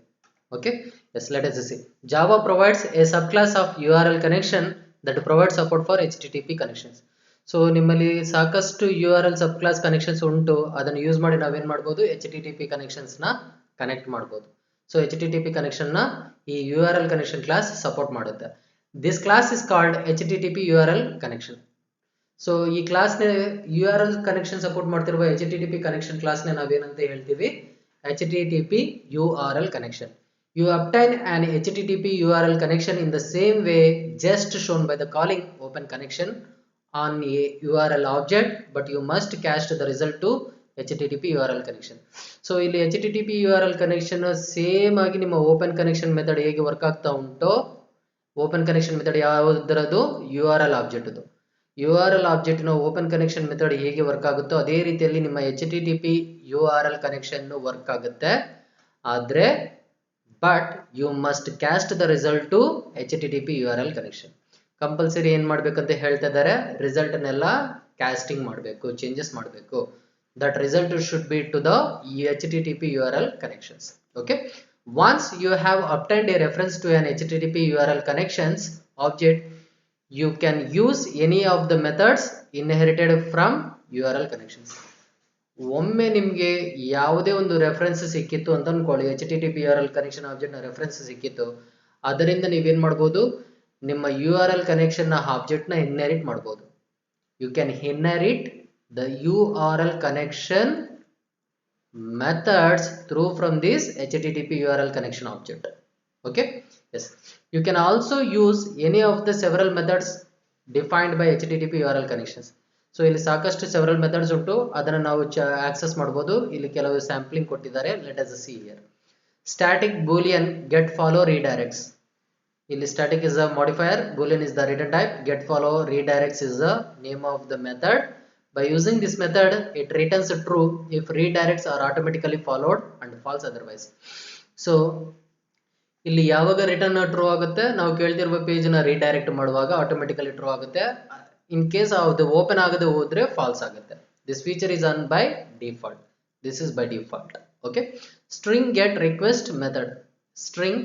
Okay, yes, let us see. Java provides a subclass of URL connection that provides support for HTTP connections. So ನಿಮ್ಮಲ್ಲಿ ಸಾಕಷ್ಟು URL ಸಬ್ class connections ಉಂಟು. ಅದನ್ನು ಯೂಸ್ ಮಾಡಿ ನಾವೇನ್ ಮಾಡ್ಬೋದು, HTTP ಕನೆಕ್ಷನ್ಸ್ ನ ಕನೆಕ್ಟ್ ಮಾಡ್ಬೋದು. ಸೊ HTTP ಕನೆಕ್ಷನ್ ನ ಈ URL ಕನೆಕ್ಷನ್ ಕ್ಲಾಸ್ ಸಪೋರ್ಟ್ ಮಾಡುತ್ತೆ. This class is called HTTP URL connection. So ಈ ಕ್ಲಾಸ್ ನ URL ಕನೆಕ್ಷನ್ ಸಪೋರ್ಟ್ ಮಾಡ್ತಿರುವ HTTP ಕನೆಕ್ಷನ್ ಕ್ಲಾಸ್ ನ ನಾವೇನಂತ ಹೇಳ್ತೀವಿ, HTTP URL connection. You obtain an HTTP URL connection in the same way just shown by the calling open connection on a URL object, but you must cast the result to HTTP URL connection. So ಇಲ್ಲಿ HTTP URL connection same ಆಗಿ ನಿಮ್ಮ open connection method ಹೇಗೆ work ಆಗ್ತಾ ಉಂಟೋ, open connection method ಯಾವುದರದು, URL object ಅದು. URL object ನ open connection method ಹೇಗೆ ವರ್ಕ್ ಆಗುತ್ತೋ ಅದೇ ರೀತಿಯಲ್ಲಿ ನಿಮ್ಮ HTTP URL ಕನೆಕ್ಷನ್ ವರ್ಕ್ ಆಗುತ್ತೆ. ಆದ್ರೆ but you must cast the result to HTTP URL connection. Compulsory ಏನ್ ಮಾಡ್ಬೇಕಂತ ಹೇಳ್ತಾ ಇದ್ದಾರೆ, ರಿಸಲ್ಟ್ ನೆಲ್ಲ ಕ್ಯಾಸ್ಟಿಂಗ್ ಮಾಡಬೇಕು, ಚೇಂಜಸ್ ಮಾಡಬೇಕು. That result should be to the HTTP URL connections. Okay, once you have obtained a reference to an HTTP URL connections object, you can use any of the methods inherited from URL connections. ಒಮ್ಮೆ ನಿಮ್ಗೆ ಯಾವುದೇ ಒಂದು reference ಸಿಕ್ಕಿತ್ತು ಅಂತ ಅನ್ಕೊಳ್ಳಿ, HTTP URL connection object ನ reference ಸಿಕ್ಕಿತ್ತು, ಅದರಿಂದ ನೀವೇನ್ ಮಾಡ್ಬೋದು, ನಿಮ್ಮ URL ಕನೆಕ್ಷನ್ ನ ಆಬ್ಜೆಕ್ಟ್ ನ ಇನ್ಹೆರಿಟ್ ಮಾಡಬಹುದು. You can inherit the URL connection methods through from this HTTP URL connection object. Okay, yes. You can also use any of the several methods defined by HTTP URL connections. So ಇಲ್ಲಿ ಸಾಕಷ್ಟು several methods ಉಂಟು, ಅದನ್ನ ನಾವು access ಮಾಡಬಹುದು. ಇಲ್ಲಿ ಕೆಲವು sampling ಕೊಟ್ಟಿದ್ದಾರೆ. Let us see here. Static boolean get follow redirects. ಇಲ್ಲಿ static is a modifier, boolean is the return type, get follow redirects is the name of the method. By using this method it returns true if redirects are automatically followed and false otherwise. So ಇಲ್ಲಿ ಯಾವಾಗ return true ಆಗುತ್ತೆ, ನಾವು ಕೇಳ್ತಿರುವ page ನ redirect ಮಾಡುವಾಗ automatically true ಆಗುತ್ತೆ. In case ಅದು open ಆಗದೆ ಹೋದ್ರೆ ಫಾಲ್ಸ್ ಆಗುತ್ತೆ. This feature is on by default. This is by default. Okay, string get request method. String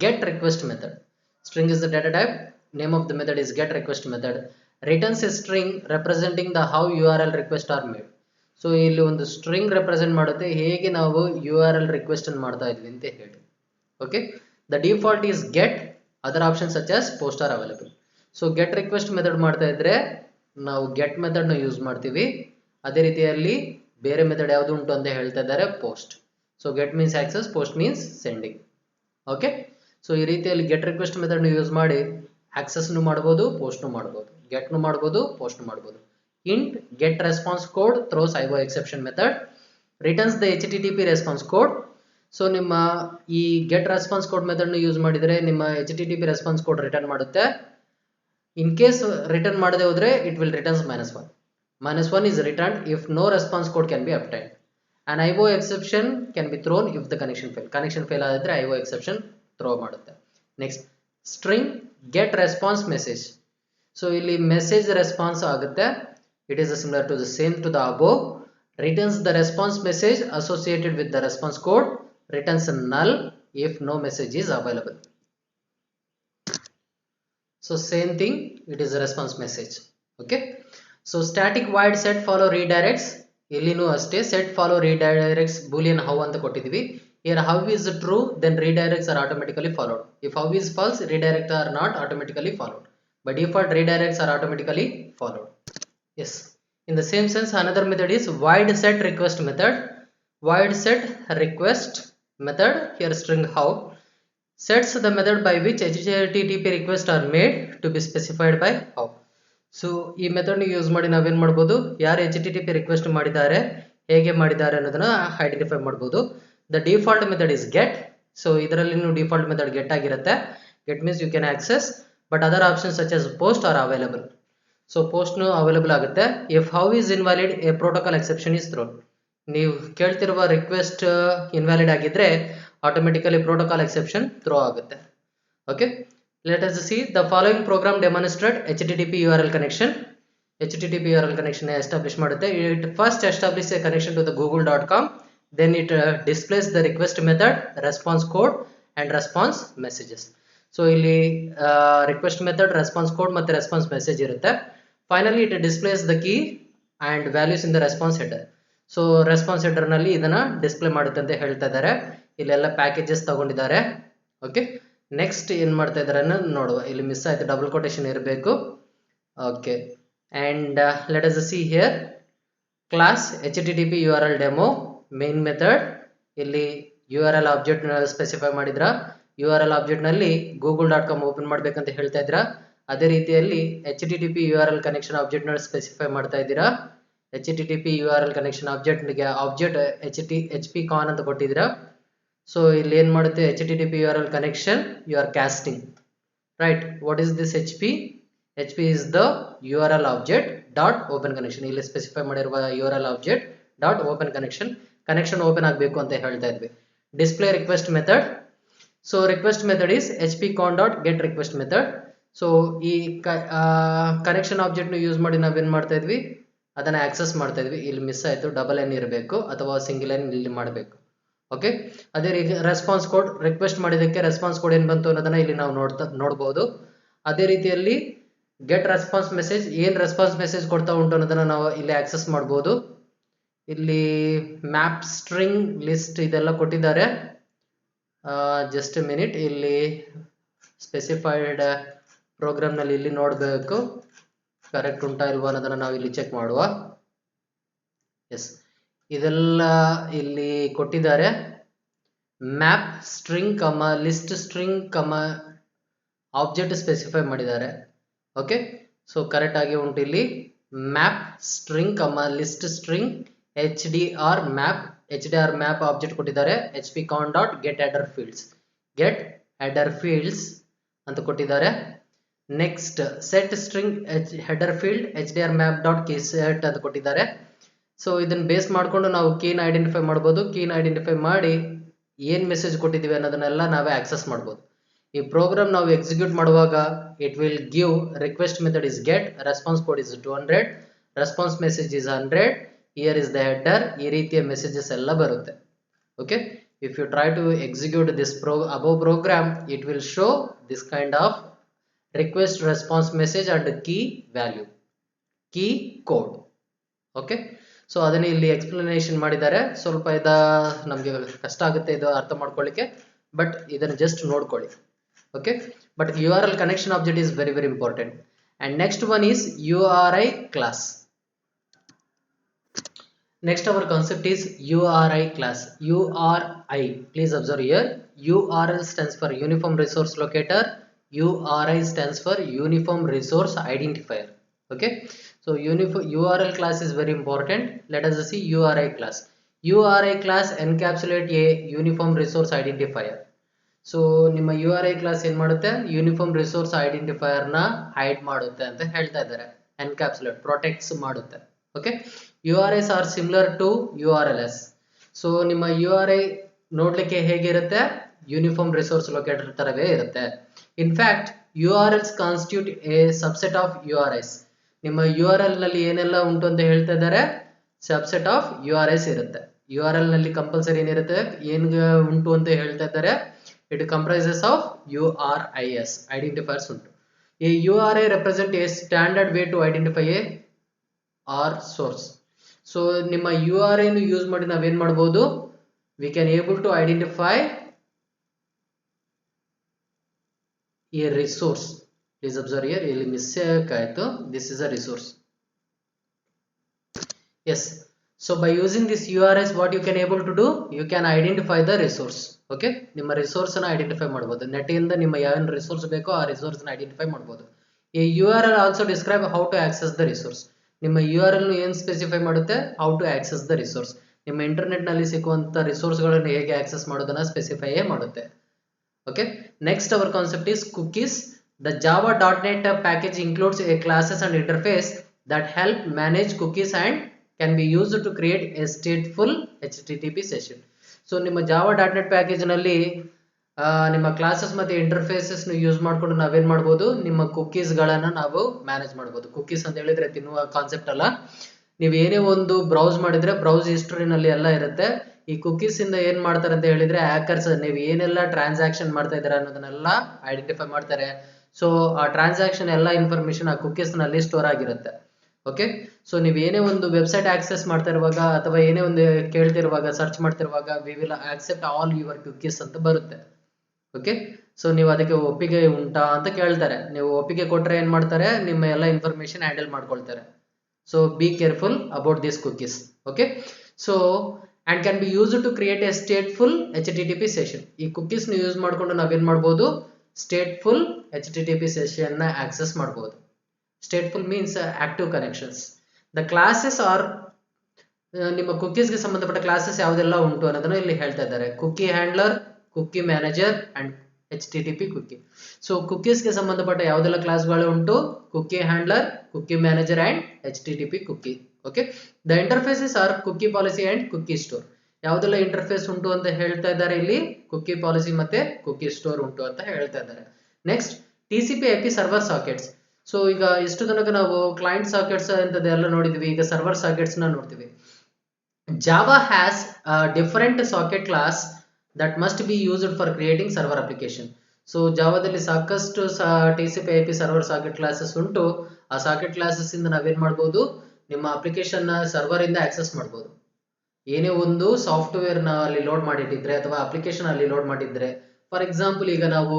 get request method. String is the data type. Name of the method is get request method. Returns a string representing the how URL request are made. So ಇಲ್ಲಿ ಒಂದು string represent ಮಾಡುತ್ತೆ ಹೇಗೆ ನಾವು URL request ಅನ್ನು ಮಾಡ್ತಾ ಇದ್ವಿ ಅಂತ ಹೇಳಿ. Okay, the default is get. Other options such as post are available. So get request method ಮಾಡ್ತಾ ಇದ್ರೆ ನಾವು get method ನ ಯೂಸ್ ಮಾಡ್ತೀವಿ. ಅದೇ ರೀತಿಯಲ್ಲಿ ಬೇರೆ ಮೆಥಡ್ ಯಾವುದು ಉಂಟು ಅಂತ ಹೇಳ್ತಾ ಇದ್ದಾರೆ, post. So get means access, post means sending. Okay, so ಈ ರೀತಿಯಲ್ಲಿ ಗೆಟ್ ರಿಕ್ವೆಸ್ಟ್ ಮೆಥಡ್ ಯೂಸ್ ಮಾಡಿ ಆಕ್ಸೆಸ್ ನು ಮಾಡಬಹುದು, ಪೋಸ್ಟ್ ನು ಮಾಡಬಹುದು, ಗೆಟ್ ನು ಮಾಡಬಹುದು, ಪೋಸ್ಟ್ ನು ಮಾಡಬಹುದು. Int get response code throws IO exception method returns the HTTP response code. So ನಿಮ್ಮ ಈ ಗೆಟ್ ರೆಸ್ಪಾನ್ಸ್ ಕೋಡ್ ಮೆಥಡ್ ನು ಯೂಸ್ ಮಾಡಿದ್ರೆ ನಿಮ್ಮ HTTP ರೆಸ್ಪಾನ್ಸ್ ಕೋಡ್ ರಿಟರ್ನ್ ಮಾಡುತ್ತೆ. ಇನ್ ಕೇಸ್ ರಿಟರ್ನ್ ಮಾಡದೆ ಹೋದ್ರೆ it will returns -1. -1 is returned if no response code can be obtained. An IO exception can be thrown if the connection fail. Connection fail ಆದ್ರೆ IO exception throw ಮಾಡುತ್ತೆ. Next string get response message. So ಇಲ್ಲಿ message response ಆಗುತ್ತೆ. It is similar to the same to the above. Returns the response message associated with the response code. Returns null if no message is available. So same thing, it is response message. Okay, so static void set follow redirects. ಇಲ್ಲಿನೂ ಅಷ್ಟೇ set follow redirects boolean how ಅಂತ ಕೊಟ್ಟಿದ್ವಿ. Here how is true, then redirects are automatically followed. If how is false, redirects are not automatically followed. By default redirects are automatically followed. Yes. In the same sense, another method is void set request method. Void set request method, here string how, sets the method by which HTTP requests are made to be specified by how. So ಈ method use ಮಾಡಿ ನಾವೇನು ಮಾಡ್ಬೋದು, ಯಾರು HTTP request ಮಾಡಿದ್ದಾರೆ, ಹೇಗೆ ಮಾಡಿದ್ದಾರೆ ಅನ್ನೋದನ್ನ identify ಮಾಡ್ಬೋದು. The default method is get. So ಇದರಲ್ಲಿ ಡಿಫಾಲ್ಟ್ ಮೆಥಡ್ ಗೆಟ್ ಆಗಿರುತ್ತೆ. Get means you can access, but other options such as post are available. So ಪೋಸ್ಟ್ನು ಅವೈಲಬಲ್ ಆಗುತ್ತೆ. If how is invalid, a protocol exception is thrown. ನೀವು ಕೇಳ್ತಿರುವ request invalid ಆಗಿದ್ರೆ automatically protocol exception throw ಆಗುತ್ತೆ. Okay, let us see the following program demonstrate HTTP URL connection. HTTP URL connection establish ಮಾಡುತ್ತೆ. It first establish a connection to the google.com, then it displays the request method, response code and response messages. So ಇಲ್ಲಿ request method, response code ಮತ್ತೆ response message ಇರುತ್ತೆ. Finally it displays the key and values in the response header. So response header ನಲ್ಲಿ ಇದನ್ನ display ಮಾಡುತ್ತೆ ಅಂತ ಹೇಳ್ತಾ ಇದ್ದಾರೆ. ಇಲ್ಲೆಲ್ಲ ಪ್ಯಾಕೇಜಸ್ ತಗೊಂಡಿದ್ದಾರೆ. ಓಕೆ, ನೆಕ್ಸ್ಟ್ ಏನು ಮಾಡ್ತಾ ಇದ್ದಾರೆ ನೋಡುವ. ಇಲ್ಲಿ ಮಿಸ್ ಆಯ್ತು, ಡಬಲ್ ಕೊಟೇಶನ್ ಇರಬೇಕು. Okay, and let us see here class HTTP URL demo main method. ಇಲ್ಲಿ URL ಆಬ್ಜೆಕ್ಟ್ ಸ್ಪೆಸಿಫೈ ಮಾಡಿದ್ರ, URL ಆಬ್ಜೆಕ್ಟ್ ನಲ್ಲಿ google.com ಓಪನ್ ಮಾಡ್ಬೇಕಂತ ಹೇಳ್ತಾ ಇದ್ರ. ಅದೇ ರೀತಿಯಲ್ಲಿ HTTP URL ಕನೆಕ್ಷನ್ ಆಬ್ಜೆಕ್ಟ್ ನಲ್ಲಿ ಸ್ಪೆಸಿಫೈ ಮಾಡ್ತಾ ಇದ್ದೀರಾ. HTTP URL ಕನೆಕ್ಷನ್ ಆಬ್ಜೆಕ್ಟ್ಗೆ ಆಬ್ಜೆಕ್ಟ್ HP ಕಾನ್ ಅಂತ ಕೊಟ್ಟಿದ್ದೀರಾ. ಸೊ ಇಲ್ಲಿ ಏನು ಮಾಡುತ್ತೆ, HTTP URL connection you are casting, right? What is this HP? HP is the URL object dot open connection. ಇಲ್ಲಿ ಸ್ಪೆಸಿಫೈ ಮಾಡಿರುವ URL object dot open connection. Connection open ಆಗಬೇಕು ಅಂತ ಹೇಳ್ತಾ ಇದ್ವಿ. Display request method. So request method is hpcon dot get request method. So ಈ connection object use ಮಾಡಿ ನಾವೇನು ಮಾಡ್ತಾ ಇದ್ವಿ, ಅದನ್ನ ಆಕ್ಸೆಸ್ ಮಾಡ್ತಾ ಇದ್ವಿ. ಇಲ್ಲಿ ಮಿಸ್ ಆಯ್ತು, ಡಬಲ್ ಎನ್ ಇರಬೇಕು ಅಥವಾ ಸಿಂಗಲ್ ಎನ್ ಇಲ್ಲಿ ಮಾಡಬೇಕು. ಓಕೆ, ಅದೇ ರೀತಿ ರೆಸ್ಪಾನ್ಸ್ ಕೋಡ್, ರಿಕ್ವೆಸ್ಟ್ ಮಾಡಿದ್ದಕ್ಕೆ ರೆಸ್ಪಾನ್ಸ್ ಕೋಡ್ ಏನು ಬಂತು ಅನ್ನೋದನ್ನ ಇಲ್ಲಿ ನಾವು ನೋಡ್ಬೋದು. ಅದೇ ರೀತಿಯಲ್ಲಿ ಗೆಟ್ ರೆಸ್ಪಾನ್ಸ್ ಮೆಸೇಜ್, ಏನು ರೆಸ್ಪಾನ್ಸ್ ಮೆಸೇಜ್ ಕೊಡ್ತಾ ಉಂಟು ಅನ್ನೋದನ್ನ ನಾವು ಇಲ್ಲಿ ಆಕ್ಸೆಸ್ ಮಾಡ್ಬೋದು. ಇಲ್ಲಿ ಮ್ಯಾಪ್, ಸ್ಟ್ರಿಂಗ್, ಲಿಸ್ಟ್ ಇದೆಲ್ಲ ಕೊಟ್ಟಿದ್ದಾರೆ. ಜಸ್ಟ್ ಮಿನಿಟ್, ಇಲ್ಲಿ ಸ್ಪೆಸಿಫೈಡ್ ಪ್ರೋಗ್ರಾಮ್ನಲ್ಲಿ ಇಲ್ಲಿ ನೋಡಬೇಕು ಕರೆಕ್ಟ್ ಉಂಟಾ ಇಲ್ವಾ ಅನ್ನೋದನ್ನ ನಾವು ಇಲ್ಲಿ ಚೆಕ್ ಮಾಡುವ. ಎಸ್, ಇದೆಲ್ಲ ಇಲ್ಲಿ ಕೊಟ್ಟಿದ್ದಾರೆ. ಮ್ಯಾಪ್ ಸ್ಟ್ರಿಂಗ್ ಕಮ ಲಿಸ್ಟ್ ಸ್ಟ್ರಿಂಗ್ ಕಮ ಆಬ್ಜೆಕ್ಟ್ ಸ್ಪೆಸಿಫೈ ಮಾಡಿದ್ದಾರೆ. ಓಕೆ, ಸೊ ಕರೆಕ್ಟ್ ಆಗಿ ಉಂಟು. ಇಲ್ಲಿ ಮ್ಯಾಪ್ ಸ್ಟ್ರಿಂಗ್ ಕಮ list string HDR map object ಕೊಟ್ಟಿದ್ದಾರೆ. hpcon dot get header fields, get header fields ಅಂತ ಕೊಟ್ಟಿದ್ದಾರೆ. Next set string header field HDR map dot key set ಅಂತ ಕೊಟ್ಟಿದ್ದಾರೆ. ಸೊ ಇದನ್ನ ಬೇಸ್ ಮಾಡಿಕೊಂಡು ನಾವು ಕೀನ ಐಡೆಂಟಿಫೈ ಮಾಡ್ಬೋದು. ಕೀನ ಐಡೆಂಟಿಫೈ ಮಾಡಿ ಏನು ಮೆಸೇಜ್ ಕೊಟ್ಟಿದ್ದೀವಿ ಅನ್ನೋದನ್ನೆಲ್ಲ ನಾವೇ ಆಕ್ಸೆಸ್ ಮಾಡ್ಬೋದು. ಈ ಪ್ರೋಗ್ರಾಮ್ ನಾವು ಎಕ್ಸಿಕ್ಯೂಟ್ ಮಾಡುವಾಗ it will give request method is get, response code is 200, response message is 100, here is the header. ಈ ರೀತಿಯ ಮೆಸೇಜಸ್ ಎಲ್ಲ ಬರುತ್ತೆ. Okay, if you try to execute this above program, it will show this kind of request, response message and key value, key code. Okay, so ಅದನ್ನ ಇಲ್ಲಿ explanation ಮಾಡಿದ್ದಾರೆ. ಸ್ವಲ್ಪ ನಮಗೆ ಕಷ್ಟ ಆಗುತ್ತೆ ಇದು ಅರ್ಥ ಮಾಡ್ಕೊಳ್ಳಿಕ್ಕೆ, ಬಟ್ ಇದನ್ನು ಜಸ್ಟ್ ನೋಡ್ಕೊಳ್ಳಿ. Okay, but URL connection object is very very important. And next one is URI class. Next our concept is URI class. URI, please observe here. URL stands for Uniform Resource Locator. URI stands for Uniform Resource Identifier. Okay, so URL class is very important. Let us see URI class. URI class encapsulate a uniform resource identifier. So ನಿಮ್ಮ URI class ಏನು ಮಾಡುತ್ತೆ, uniform resource identifier ನ hide ಮಾಡುತ್ತೆ ಅಂತ ಹೇಳ್ತಾ ಇದ್ದಾರೆ. Encapsulate, protects ಮಾಡುತ್ತೆ. Okay, URIs are similar to URLs. So ನಿಮ್ಮ URI ನೋಡ್ಲಿಕ್ಕೆ ಹೇಗಿರುತ್ತೆ, ಯೂನಿಫಾರ್ಮ್ ರಿಸೋರ್ಸ್ ಲೊಕೇಟರ್ ತರವೇ ಇರುತ್ತೆ. In fact URLs constitute a subset of URIs. ನಿಮ್ಮ URL ನಲ್ಲಿ ಏನೆಲ್ಲ ಉಂಟು ಅಂತ ಹೇಳ್ತಾ ಇದ್ದಾರೆ, ಸಬ್ಸೆಟ್ ಆಫ್ URIs ಇರುತ್ತೆ. URL ನಲ್ಲಿ ಕಂಪಲ್ಸರಿ ಏನಿರುತ್ತೆ, ಏನ್ ಉಂಟು ಅಂತ ಹೇಳ್ತಾ ಇದ್ದಾರೆ, it comprises of URIs identifiers ಉಂಟು. ಈ URI represent A standard way to identify a resource. So ನಿಮ್ಮ URI ಯೂಸ್ ಮಾಡಿ ನಾವೇನ್ ಮಾಡಬಹುದು, we can able to identify a resource. Please observe here, ಇಲ್ಲಿ ಮಿಸ್ಟೇಕ್ ಆಯ್ತು. This is a resource. Yes. So by using this URS, what you can able to do, you can identify the resource. Okay, ನಿಮ್ಮ resource ಅನ್ನು identify ಮಾಡಬಹುದು. Net ಇಂದ ನಿಮ್ಮ ಯಾವ resource ಬೇಕೋ ಆ ರಿಸೋರ್ಸ್ ಅನ್ನು ಐಡೆಂಟಿಫೈ ಮಾಡಬಹುದು. ಈ URL also describe how to access the resource. ನಿಮ್ಮ URL ಏನು ಸ್ಪೆಸಿಫೈ ಮಾಡುತ್ತೆ, how to access the resource. ನಿಮ್ಮ ಇಂಟರ್ನೆಟ್ ನಲ್ಲಿ ಸಿಕ್ಕುವಂತ ರಿಸೋರ್ಸ್ ಗಳನ್ನು ಹೇಗೆ ಆಕ್ಸೆಸ್ ಮಾಡೋದನ್ನ ಸ್ಪೆಸಿಫೈ ಮಾಡುತ್ತೆ. Okay, next our concept is cookies. The java.net package includes a classes and interface that help manage cookies and can be used to create a stateful HTTP session. So ನಿಮ್ಮ java.net package ನಲ್ಲಿ ನಿಮ್ಮ classes ಮತ್ತೆ interfaces use ಮಾಡ್ಕೊಂಡು ನಾವೇನ್ ಮಾಡಬಹುದು, ನಿಮ್ಮ cookies ಗಳನ್ನ ನಾವು ಮ್ಯಾನೇಜ್ ಮಾಡಬಹುದು. ಕುಕೀಸ್ ಅಂತ ಹೇಳಿದ್ರೆ ತಿನ್ನುವ ಕಾನ್ಸೆಪ್ಟ್ ಅಲ್ಲ. ನೀವು ಏನೇ ಒಂದು ಬ್ರೌಸ್ ಮಾಡಿದ್ರೆ ಬ್ರೌಸ್ ಹಿಸ್ಟರಿನಲ್ಲಿ ಎಲ್ಲ ಇರುತ್ತೆ. ಈ ಕುಕೀಸ್ ಇಂದ ಏನ್ ಮಾಡ್ತಾರೆ ಅಂತ ಹೇಳಿದ್ರೆ ಹ್ಯಾಕರ್ಸ್ ನೀವು ಏನೆಲ್ಲ ಟ್ರಾನ್ಸಾಕ್ಷನ್ ಮಾಡ್ತಾ ಇದ್ದಾರೆ ಅನ್ನೋದನ್ನೆಲ್ಲ ಐಡೆಂಟಿಫೈ ಮಾಡ್ತಾರೆ. ಸೊ ಆ ಟ್ರಾನ್ಸಾಕ್ಷನ್ ಎಲ್ಲ ಇನ್ಫಾರ್ಮೇಶನ್ ಆ ಕುಕೀಸ್ ನಲ್ಲಿ ಸ್ಟೋರ್ ಆಗಿರುತ್ತೆ. ಓಕೆ, ಸೊ ನೀವು ಏನೇ ಒಂದು ವೆಬ್ಸೈಟ್ ಆಕ್ಸೆಸ್ ಮಾಡ್ತಾ ಇರುವಾಗ ಅಥವಾ ಏನೇ ಒಂದು ಕೇಳ್ತಿರುವಾಗ ಸರ್ಚ್ ಮಾಡ್ತಿರುವಾಗ we will accept all your cookies ಅಂತ ಬರುತ್ತೆ. ಓಕೆ, ಸೊ ನೀವು ಅದಕ್ಕೆ ಒಪ್ಪಿಗೆ ಉಂಟಾ ಅಂತ ಕೇಳ್ತಾರೆ. ನೀವು ಒಪ್ಪಿಗೆ ಕೊಟ್ರೆ ಏನ್ ಮಾಡ್ತಾರೆ, ನಿಮ್ಮ ಎಲ್ಲ ಇನ್ಫಾರ್ಮೇಶನ್ ಹ್ಯಾಂಡಲ್ ಮಾಡ್ಕೊಳ್ತಾರೆ. So be careful about these cookies. Okay, so and can be used to create a stateful HTTP session. ಈ cookies ನ ಯೂಸ್ ಮಾಡ್ಕೊಂಡು ನಾವೇನ್ ಮಾಡಬಹುದು, stateful HTTP session ನ ಆಕ್ಸೆಸ್ ಮಾಡಬಹುದು. Stateful means active connections. The classes are ನಿಮ್ಮ cookies ಗೆ ಸಂಬಂಧಪಟ್ಟ ಕ್ಲಾಸಸ್ ಯಾವುದೆಲ್ಲ ಉಂಟು ಅನ್ನೋದನ್ನ ಇಲ್ಲಿ ಹೇಳ್ತಾ ಇದ್ದಾರೆ. Cookie handler, cookie manager and HTTP cookie. So cookies ಗೆ ಸಂಬಂಧಪಟ್ಟ ಯಾವುದೆಲ್ಲ ಕ್ಲಾಸ್ಗಳು ಉಂಟು, cookie handler, cookie manager and HTTP cookie. Okay, the interfaces are cookie policy and cookie store. ಯಾವುದೆಲ್ಲ ಇಂಟರ್ಫೇಸ್ ಉಂಟು ಅಂತ ಹೇಳ್ತಾ ಇದ್ದಾರೆ ಇಲ್ಲಿ, ಕುಕಿ ಪಾಲಿಸಿ ಮತ್ತೆ ಕುಕಿ ಸ್ಟೋರ್ ಉಂಟು ಅಂತ ಹೇಳ್ತಾ ಇದ್ದಾರೆ. Next TCP/IP server sockets. So ಈಗ ಇಷ್ಟು ತನಕ ನಾವು ಕ್ಲೈಂಟ್ ಸಾಕೆಟ್ಸ್ ಅಂತದೆಲ್ಲ ನೋಡಿದ್ವಿ, ಈಗ ಸರ್ವರ್ ಸಾಕೆಟ್ಸ್ ನ ನೋಡ್ತೀವಿ. Java has a different socket class that must be used for creating server application. So ಜಾವಾದಲ್ಲಿ ಸಾಕಷ್ಟು TCP/IP ಸರ್ವರ್ ಸಾಕೆಟ್ ಕ್ಲಾಸಸ್ ಉಂಟು. ಆ ಸಾಕೆಟ್ ಕ್ಲಾಸಸ್ ಇಂದ ನಾವೇನ್ ಮಾಡಬಹುದು, ನಿಮ್ಮ ಅಪ್ಲಿಕೇಶನ್ ನ ಸರ್ವರ್ ಇಂದ ಆಕ್ಸೆಸ್ ಮಾಡಬಹುದು. ಏನೇ ಒಂದು ಸಾಫ್ಟ್ವೇರ್ ನ ಅಲ್ಲಿ ಲೋಡ್ ಮಾಡಿಟ್ಟಿದ್ರೆ ಅಥವಾ ಅಪ್ಲಿಕೇಶನ್ ಅಲ್ಲಿ ಲೋಡ್ ಮಾಡಿದ್ರೆ, ಫಾರ್ ಎಕ್ಸಾಂಪಲ್ ಈಗ ನಾವು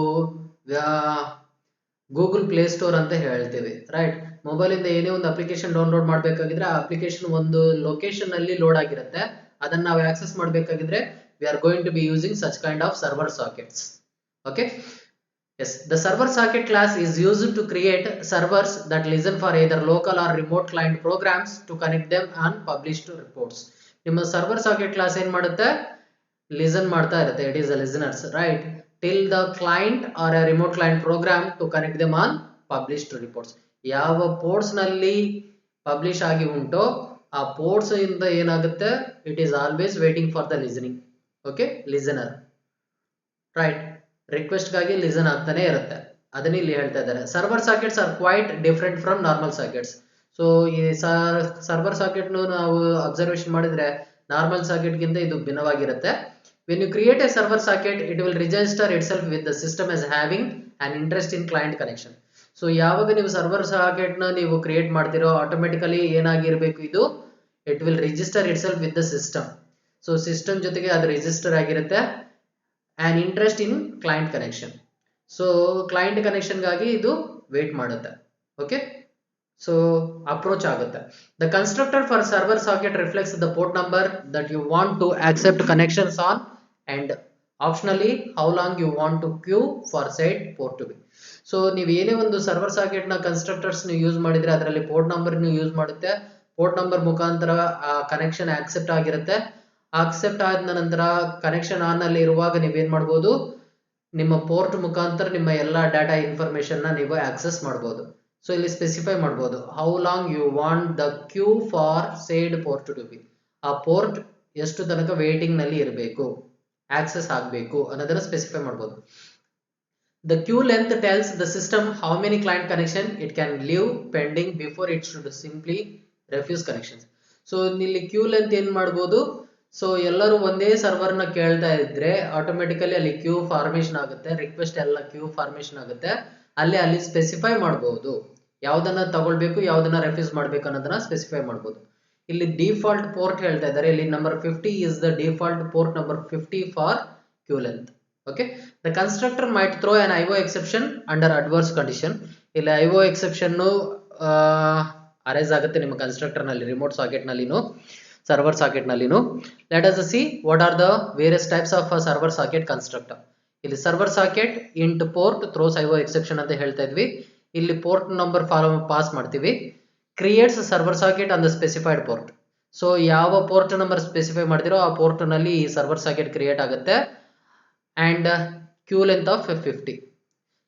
ಗೂಗಲ್ ಪ್ಲೇ ಸ್ಟೋರ್ ಅಂತ ಹೇಳ್ತೇವೆ, ರೈಟ್. ಮೊಬೈಲ್ ಇಂದ ಏನೇ ಒಂದು ಅಪ್ಲಿಕೇಶನ್ ಡೌನ್ಲೋಡ್ ಮಾಡಬೇಕಾಗಿದ್ರೆ ಆ ಅಪ್ಲಿಕೇಶನ್ ಒಂದು ಲೊಕೇಶನ್ ಅಲ್ಲಿ ಲೋಡ್ ಆಗಿರುತ್ತೆ. ಅದನ್ನ ನಾವು access ಮಾಡಬೇಕಾಗಿದ್ರೆ we are going to be using such kind of server sockets. Okay, yes, the server socket class is used to create servers that listen for either local or remote client programs to connect them and publish to reports. ನಿಮ್ಮ server socket class ಏನ್ ಮಾಡುತ್ತೆ, listen ಮಾಡ್ತಾ ಇರುತ್ತೆ. It is a listeners, right, till the client or a remote client program to connect them on publish to reports. ಯಾವ ports ನಲ್ಲಿ publish ಆಗಿ ಉಂಟೋ ಆ ಪೋರ್ಟ್ಸ್ ಇಂದ ಏನಾಗುತ್ತೆ, it is always waiting for the listening. Okay, listener, right, request ಗಾಗಿ listen ಆಗ್ತಾನೆ ಇರುತ್ತೆ. ಅದನ್ನ ಇಲ್ಲಿ ಹೇಳ್ತಾ ಇದ್ದಾರೆ. Server sockets are quite different from normal sockets. So ಈ ಸರ್ವರ್ ಸಾಕೆಟ್ ನಾವು ಅಬ್ಸರ್ವೇಷನ್ ಮಾಡಿದ್ರೆ ನಾರ್ಮಲ್ ಸಾಕೆಟ್ ಗಿಂತ ಇದು ಭಿನ್ನವಾಗಿರುತ್ತೆ. When you create a server socket, it will register itself with the system as having an interest in client connection. So ಯಾವಾಗ ನೀವು server socket ನ ನೀವು ಕ್ರಿಯೇಟ್ ಮಾಡ್ತಿರೋ ಆಟೋಮೆಟಿಕಲಿ ಏನಾಗಿರ್ಬೇಕು, ಇದು it will register itself with the system. So system ಜೊತೆಗೆ ಅದು register ಆಗಿರುತ್ತೆ. On interest in client connection. So client connection ಗಾಗಿ ಇದು ವೇಟ್ ಮಾಡುತ್ತೆ. ಓಕೆ, ಸೊ ಅಪ್ರೋಚ್ ಆಗುತ್ತೆ. The constructor for server socket reflects the port number that you want to accept connections on and optionally how long you want to queue for side port to be. So ನೀವು ಏನೇ ಒಂದು server socket ನ constructors use ಮಾಡಿದ್ರೆ ಅದರಲ್ಲಿ port number use ಮಾಡುತ್ತೆ. Port number ಮುಖಾಂತರ ಆ connection accept ಆಗಿರುತ್ತೆ. ಆಕ್ಸೆಪ್ಟ್ ಆದ ನಂತರ ಕನೆಕ್ಷನ್ ಆನ್ ಅಲ್ಲಿ ಇರುವಾಗ ನೀವೇನ್ ಮಾಡಬಹುದು, ನಿಮ್ಮ ಪೋರ್ಟ್ ಮುಖಾಂತರ ನಿಮ್ಮ ಎಲ್ಲಾ ಡಾಟಾ ಇನ್ಫಾರ್ಮೇಶನ್ ನ ನೀವು ಆಕ್ಸೆಸ್ ಮಾಡಬಹುದು. ಸೊ ಇಲ್ಲಿ ಸ್ಪೆಸಿಫೈ ಮಾಡಬಹುದು how long you want the queue for said port to be. ಆ ಪೋರ್ಟ್ ಎಷ್ಟು ತನಕ ವೇಟಿಂಗ್ ನಲ್ಲಿ ಇರಬೇಕು, ಆಕ್ಸೆಸ್ ಆಗಬೇಕು ಅನ್ನೋದನ್ನ ಸ್ಪೆಸಿಫೈ ಮಾಡಬಹುದು. The queue length tells the system how many client connection it can leave pending before it should simply refuse connections. So ಇಲ್ಲಿ Q length ಏನ್ ಮಾಡಬಹುದು, ಸೊ ಎಲ್ಲರೂ ಒಂದೇ ಸರ್ವರ್ ನ ಕೇಳ್ತಾ ಇದ್ರೆ ಆಟೋಮೆಟಿಕಲಿ ಅಲ್ಲಿ ಕ್ಯೂ ಫಾರ್ಮೇಶನ್ ಆಗುತ್ತೆ, ರಿಕ್ವೆಸ್ಟ್ ಎಲ್ಲ ಕ್ಯೂ ಫಾರ್ಮೇಶನ್ ಆಗುತ್ತೆ. ಅಲ್ಲಿ ಸ್ಪೆಸಿಫೈ ಮಾಡಬಹುದು ಯಾವ್ದನ್ನ ತಗೊಳ್ಬೇಕು, ಯಾವ್ದನ್ನ ರೆಫ್ಯೂಸ್ ಮಾಡ್ಬೇಕು ಅನ್ನೋದನ್ನ ಸ್ಪೆಸಿಫೈ ಮಾಡಬಹುದು. ಇಲ್ಲಿ ಡಿಫಾಲ್ಟ್ ಪೋರ್ಟ್ ಹೇಳ್ತಾ ಇದ್ದಾರೆ. ಇಲ್ಲಿ number 50 is the default port number 50 for queue length. Okay, the constructor might throw an IO exception under adverse condition. ಇಲ್ಲಿ IO exception ಅರೈಸ್ ಆಗುತ್ತೆ ನಿಮ್ಮ ಕನ್ಸ್ಟ್ರಕ್ಟರ್ ನಲ್ಲಿ, ರಿಮೋಟ್ ಸಾಕೆಟ್ ನಲ್ಲಿನೂ ಸರ್ವರ್ ಸಾಕೆಟ್ ನಲ್ಲಿನೂ. Let us see what are the various types of server socket constructor. ಇಲ್ಲಿ server socket int port throws IO exception ಅಂತ ಹೇಳ್ತಾ ಇದ್ವಿ. ಇಲ್ಲಿ ಪೋರ್ಟ್ ನಂಬರ್ ಪಾಸ್ ಮಾಡ್ತೀವಿ. Creates server socket on the specified port. So ಯಾವ port number specify ಮಾಡ್ತಿರೋ ಆ port ನಲ್ಲಿ ಈ ಸರ್ವರ್ ಸಾಕೆಟ್ ಕ್ರಿಯೇಟ್ ಆಗುತ್ತೆ. And queue length of 50.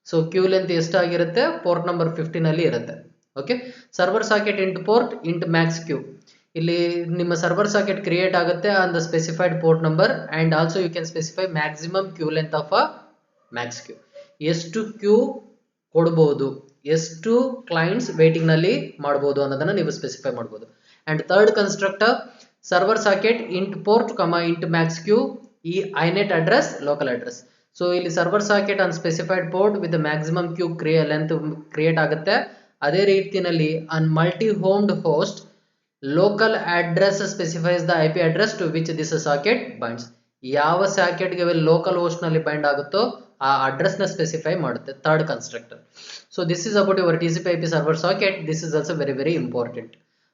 So Q length ಎಷ್ಟಾಗಿರುತ್ತೆ, ಪೋರ್ಟ್ ನಂಬರ್ 50 ನಲ್ಲಿ ಇರುತ್ತೆ. Okay, server socket int port int max queue. ಇಲ್ಲಿ ನಿಮ್ಮ ಸರ್ವರ್ ಸಾಕೆಟ್ ಕ್ರಿಯೇಟ್ ಆಗುತ್ತೆ on the specified port number and also you can specify maximum queue length of a max queue. ಎಷ್ಟು queue ಕೊಡಬಹುದು, ಎಷ್ಟು clients waiting ನಲ್ಲಿ ಮಾಡಬಹುದು ಅನ್ನೋದನ್ನ ನೀವು ಸ್ಪೆಸಿಫೈ ಮಾಡಬಹುದು. And third constructor server socket int port int max queue ಈ inet address local address. So ಇಲ್ಲಿ server socket on specified port with maximum queue length create ಆಗುತ್ತೆ. ಅದೇ ರೀತಿಯಲ್ಲಿ on multi homed host local address specifies the IP address to which this socket binds. ಯಾವ ಸಾಕೆಟ್ಗೆ local host ನಲ್ಲಿ bind ಆಗುತ್ತೋ ಆ address ನ ಸ್ಪೆಸಿಫೈ ಮಾಡುತ್ತೆ third constructor. So this is about your TCP/IP server socket. This is also very important.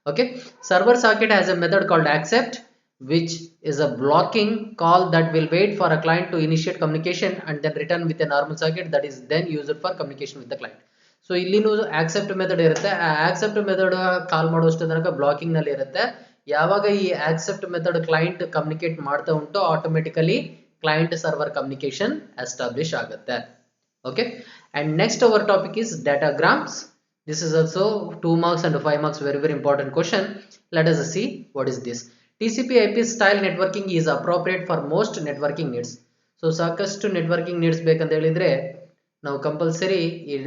Okay, server socket has a method called accept, which is a blocking call that will wait for a client to initiate communication and then return with a normal socket that is then used for communication with the client. So ಇಲ್ಲಿನೂ accept method ಇರುತ್ತೆ. ಆ accept method ಕಾಲ್ ಮಾಡುವಷ್ಟು ತನಕ blocking ನಲ್ಲಿ ಇರುತ್ತೆ. ಯಾವಾಗ ಈ accept method client communicate ಮಾಡ್ತಾ ಉಂಟು automatically client server communication establish ಆಗುತ್ತೆ. Okay, and next our topic is datagrams. This is also 2 marks and 5 marks, very important question. Let us see what is this. TCP/IP style networking is appropriate for most networking needs. So ಸಾಕಷ್ಟು networking needs ಬೇಕಂತ ಹೇಳಿದ್ರೆ ನಾವು compulsory ಈ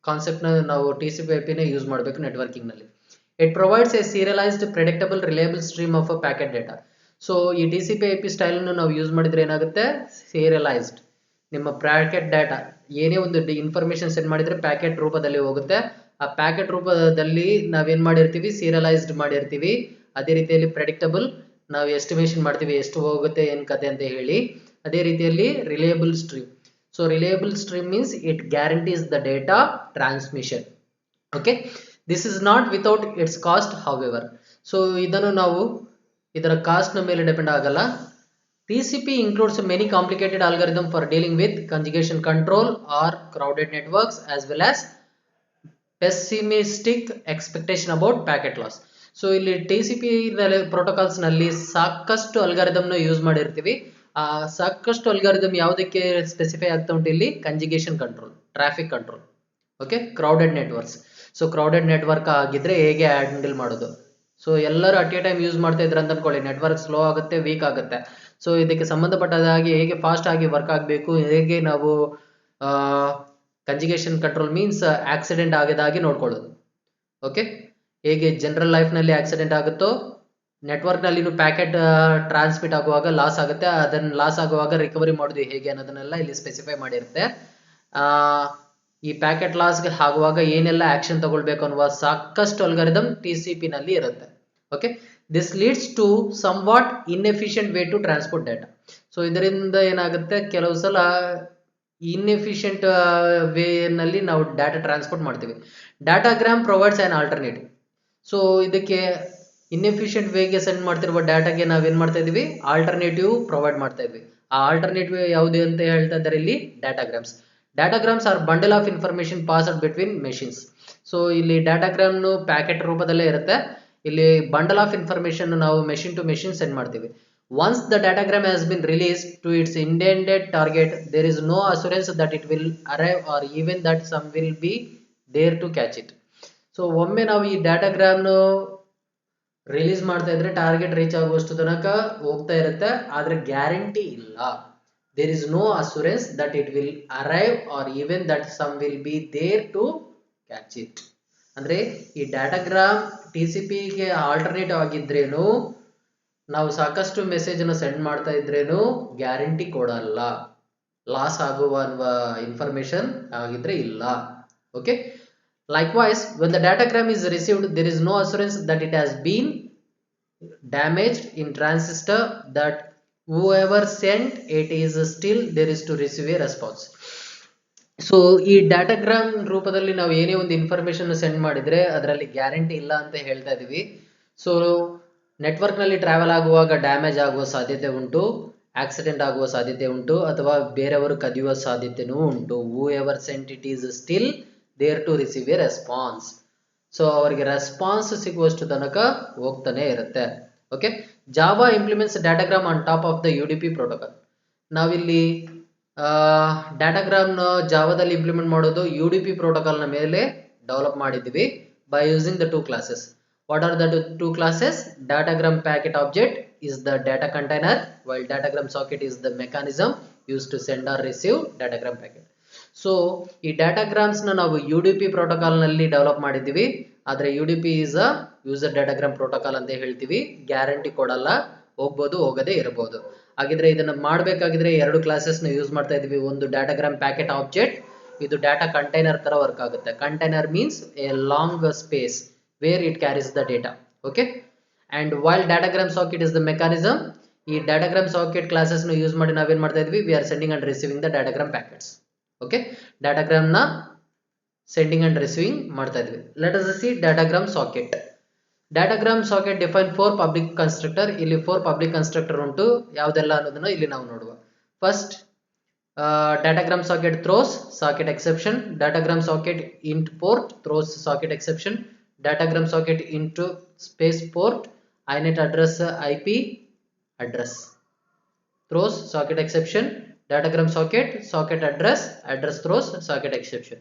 concept ನ ನಾವು TCP/IP ನ use ಮಾಡಬೇಕು networking ನಲ್ಲಿ. It provides a serialized, predictable, reliable stream of a packet data. So ಈ TCP/IP ಸ್ಟೈಲ್ ಅನ್ನು ನಾವು ಯೂಸ್ ಮಾಡಿದ್ರೆ ಏನಾಗುತ್ತೆ, ಸೀರಿಯಲೈಸ್ಡ್ ನಿಮ್ಮ ಪ್ಯಾಕೆಟ್ ಡಾಟಾ ಏನೇ ಒಂದು ಇನ್ಫಾರ್ಮೇಶನ್ ಸೆಂಡ್ ಮಾಡಿದ್ರೆ ಪ್ಯಾಕೆಟ್ ರೂಪದಲ್ಲಿ ಹೋಗುತ್ತೆ. ಆ ಪ್ಯಾಕೆಟ್ ರೂಪದಲ್ಲಿ ನಾವೇನ್ ಮಾಡಿರ್ತೀವಿ, ಸೀರಿಯಲೈಸ್ಡ್ ಮಾಡಿರ್ತೀವಿ. ಅದೇ ರೀತಿಯಲ್ಲಿ ಪ್ರೆಡಿಕ್ಟಬಲ್, ನಾವು ಎಸ್ಟಿಮೇಷನ್ ಮಾಡ್ತೀವಿ ಎಷ್ಟು ಹೋಗುತ್ತೆ ಏನ್ ಕತೆ ಅಂತ ಹೇಳಿ. ಅದೇ ರೀತಿಯಲ್ಲಿ reliable stream. So reliable stream means it guarantees the data transmission. Okay, this is not without it's cost however. So ಇದನ್ನು ನಾವು ಇದರ ಕಾಸ್ಟ್ ನ ಮೇಲೆ ಡಿಪೆಂಡ್ ಆಗಲ್ಲ. TCP includes many complicated algorithm for dealing with conjugation control or crowded networks as well as pessimistic expectation about packet loss. So ಇಲ್ಲಿ TCP protocols ನಲ್ಲಿ ಸಾಕಷ್ಟು algorithm ನ ಯೂಸ್ ಮಾಡಿರ್ತೀವಿ. ಆ ಸಾಕಷ್ಟು ಅಲ್ಗಾರಿದಮ್ ಯಾವುದಕ್ಕೆ ಸ್ಪೆಸಿಫೈ ಆಗ್ತಾ ಉಂಟು ಇಲ್ಲಿ, congestion control, traffic control. Okay, crowded networks. So crowded network ಆಗಿದ್ರೆ ಹೇಗೆ ಹ್ಯಾಂಡಲ್ ಮಾಡೋದು. ಸೊ ಎಲ್ಲರೂ ಅಟ್ ಎ ಟೈಮ್ ಯೂಸ್ ಮಾಡ್ತಾ ಇದ್ರೆ ಅಂತ ಅನ್ಕೊಳ್ಳಿ, ನೆಟ್ವರ್ಕ್ ಸ್ಲೋ ಆಗುತ್ತೆ, ವೀಕ್ ಆಗುತ್ತೆ. ಸೊ ಇದಕ್ಕೆ ಸಂಬಂಧಪಟ್ಟಾದ ಹಾಗೆ ಹೇಗೆ ಫಾಸ್ಟ್ ಆಗಿ ವರ್ಕ್ ಆಗಬೇಕು, ಹೇಗೆ ನಾವು ಕಂಜುಗೇಷನ್ ಕಂಟ್ರೋಲ್ ಮೀನ್ಸ್ ಆಕ್ಸಿಡೆಂಟ್ ಆಗದಾಗೆ ನೋಡ್ಕೊಳ್ಳೋದು. ಓಕೆ, ಹೇಗೆ ಜನರಲ್ ಲೈಫ್ ನಲ್ಲಿ ಆಕ್ಸಿಡೆಂಟ್ ಆಗುತ್ತೋ ನೆಟ್ವರ್ಕ್ ನಲ್ಲಿ ಪ್ಯಾಕೆಟ್ ಟ್ರಾನ್ಸ್ಮಿಟ್ ಆಗುವಾಗ ಲಾಸ್ ಆಗುತ್ತೆ, ಅದನ್ನ ಲಾಸ್ ಆಗುವಾಗ ರಿಕವರಿ ಮಾಡೋದು ಹೇಗೆ ಅನ್ನೋದನ್ನೆಲ್ಲ ಇಲ್ಲಿ ಸ್ಪೆಸಿಫೈ ಮಾಡಿರುತ್ತೆ. ಈ ಪ್ಯಾಕೆಟ್ ಲಾಸ್ಗೆ ಆಗುವಾಗ ಏನೆಲ್ಲ ಆಕ್ಷನ್ ತಗೊಳ್ಬೇಕು ಅನ್ನುವ ಸಾಕಷ್ಟು ಅಲ್ಗಾರಿದಮ್ TCP ನಲ್ಲಿ ಇರುತ್ತೆ. Okay, this leads to somewhat inefficient way to transport data. So ಇದರಿಂದ ಏನಾಗುತ್ತೆ, ಕೆಲವು ಸಲ ಇನ್ಎಫಿಷಿಯಂಟ್ ವೇ ನಲ್ಲಿ ನಾವು ಡಾಟಾ ಟ್ರಾನ್ಸ್ಪೋರ್ಟ್ ಮಾಡ್ತೀವಿ. ಡಾಟಾಗ್ರಾಮ್ ಪ್ರೊವೈಡ್ಸ್ ಆನ್ ಆಲ್ಟರ್ನೇಟಿವ್. ಸೊ ಇದಕ್ಕೆ ಇನ್ಎಫಿಷಿಯಂಟ್ ವೇಗೆ ಸೆಂಡ್ ಮಾಡ್ತಿರುವ ಡಾಟಾಗೆ ನಾವೇನ್ ಮಾಡ್ತಾ ಇದೀವಿ, ಆಲ್ಟರ್ನೇಟಿವ್ ಪ್ರೊವೈಡ್ ಮಾಡ್ತಾ ಇದ್ವಿ. ಆ ಆಲ್ಟರ್ನೇಟಿವ್ ಯಾವುದು ಅಂತ ಹೇಳ್ತಾ ಇದ್ದಾರೆ ಇಲ್ಲಿ, datagrams. Datagrams are bundle of information passed between machines. So ಇಲ್ಲಿ ಡಾಟಾಗ್ರಾಮ್ ಪ್ಯಾಕೆಟ್ ರೂಪದಲ್ಲೇ ಇರುತ್ತೆ. ಇಲ್ಲಿ ಬಂಡಲ್ ಆಫ್ ಇನ್ಫಾರ್ಮೇಶನ್ ನಾವು ಮೆಷಿನ್ ಟು ಮೆಷಿನ್ ಸೆಂಡ್ ಮಾಡ್ತೀವಿ. Once the datagram has been released to its intended target, there is no assurance that it will arrive or even that some will be there to catch it. So ಒಮ್ಮೆ ನಾವು ಈ ಡಾಟಾಗ್ರಾಮ್ release ಮಾಡ್ತಾ ಇದ್ರೆ target reach ಆಗುವಷ್ಟು ತನಕ ಹೋಗ್ತಾ ಇರುತ್ತೆ, ಆದ್ರೆ ಗ್ಯಾರಂಟಿ ಇಲ್ಲ. There is no assurance that it will arrive or even that some will be there to catch it. ಅಂದ್ರೆ ಈ ಡಾಟಾಗ್ರಾಮ್ TCP ಗೆ ಆಲ್ಟರ್ನೇಟಿವ್ ಆಗಿದ್ರೇನು, ನಾವು ಸಾಕಷ್ಟು ಮೆಸೇಜ್ ಅನ್ನು ಸೆಂಡ್ ಮಾಡ್ತಾ ಇದ್ರೇನು ಗ್ಯಾರಂಟಿ ಕೊಡಲ್ಲ, ಲಾಸ್ ಆಗುವ ಇನ್ಫಾರ್ಮೇಶನ್ ಆಗಿದ್ರೆ ಇಲ್ಲ. Okay, likewise when the datagram is received there is no assurance that it has been damaged in transistor, that whoever sent it is still there is to receive a response. So ಈ ಡಾಟಾಗ್ರಾಮ್ ರೂಪದಲ್ಲಿ ನಾವು ಏನೇ ಒಂದು information send ಮಾಡಿದ್ರೆ ಅದರಲ್ಲಿ guarantee ಇಲ್ಲ ಅಂತ ಹೇಳ್ತಾ ಇದೀವಿ. ಸೊ ನೆಟ್ವರ್ಕ್ ನಲ್ಲಿ ಟ್ರಾವೆಲ್ ಆಗುವಾಗ ಡ್ಯಾಮೇಜ್ ಆಗುವ ಸಾಧ್ಯತೆ ಉಂಟು, ಆಕ್ಸಿಡೆಂಟ್ ಆಗುವ ಸಾಧ್ಯತೆ ಉಂಟು, ಅಥವಾ ಬೇರೆಯವರು ಕದಿಯುವ ಸಾಧ್ಯತೆನೂ ಉಂಟು. Whoever sent it is still there to receive a response. So ಅವರಿಗೆ ರೆಸ್ಪಾನ್ಸ್ ಸಿಗುವಷ್ಟು ತನಕ ಹೋಗ್ತಾನೆ ಇರುತ್ತೆ. Okay, Java implements datagram on top of the UDP protocol. ನಾವಿಲ್ಲಿ ಡಾಟಾಗ್ರಾಮ್ನ ಜಾವಾದಲ್ಲಿ ಇಂಪ್ಲಿಮೆಂಟ್ ಮಾಡೋದು UDP ಪ್ರೋಟೋಕಾಲ್ನ ಮೇಲೆ ಡೆವಲಪ್ ಮಾಡಿದ್ವಿ by using the 2 classes. What are the two classes? Datagram packet object is the data container, while datagram socket is the mechanism used to send or receive datagram packet. So ಈ ಡಾಟಾಗ್ರಾಮ್ಸ್ ನಾವು UDP protocol ನಲ್ಲಿ develop ಮಾಡಿದ್ದೀವಿ. ಆದ್ರೆ UDP is a user datagram protocol ಅಂತ ಹೇಳ್ತೀವಿ. Guarantee ಕೊಡಲ್ಲ, ಹೋಗ್ಬೋದು ಹೋಗದೇ ಇರಬಹುದು. ಹಾಗಿದ್ರೆ ಇದನ್ನ ಮಾಡಬೇಕಾಗಿದ್ರೆ ಎರಡು ಕ್ಲಾಸಸ್ ನ ಯೂಸ್ ಮಾಡ್ತಾ ಇದೀವಿ. ಒಂದು ಡಾಟಾಗ್ರಾಮ್ ಪ್ಯಾಕೆಟ್ ಆಬ್ಜೆಕ್ಟ್, ಇದು ಡಾಟಾ ಕಂಟೈನರ್ ತರ ವರ್ಕ್ ಆಗುತ್ತೆ. Container means A long space where it carries the data. Okay, and while datagram socket is the mechanism, ಈ datagram socket classes ನ ಯೂಸ್ ಮಾಡಿ ನಾವೇನ್ ಮಾಡ್ತಾ ಇದೀವಿ, we are sending and receiving the datagram packets. Okay, datagram ನ sending and receiving ಮಾಡ್ತಾ ಇದೀವಿ. Let us see datagram socket. Datagram socket define 4 public constructor. ಇಲ್ಲಿ 4 public constructor ಉಂಟು. ಯಾವುದೆಲ್ಲ ಅನ್ನೋದನ್ನ ಇಲ್ಲಿ ನಾವು ನೋಡುವ. First, datagram socket throws socket exception. Datagram socket int port throws socket exception. Datagram socket into space port inet address IP address throws socket exception. Datagram socket address throws socket exception.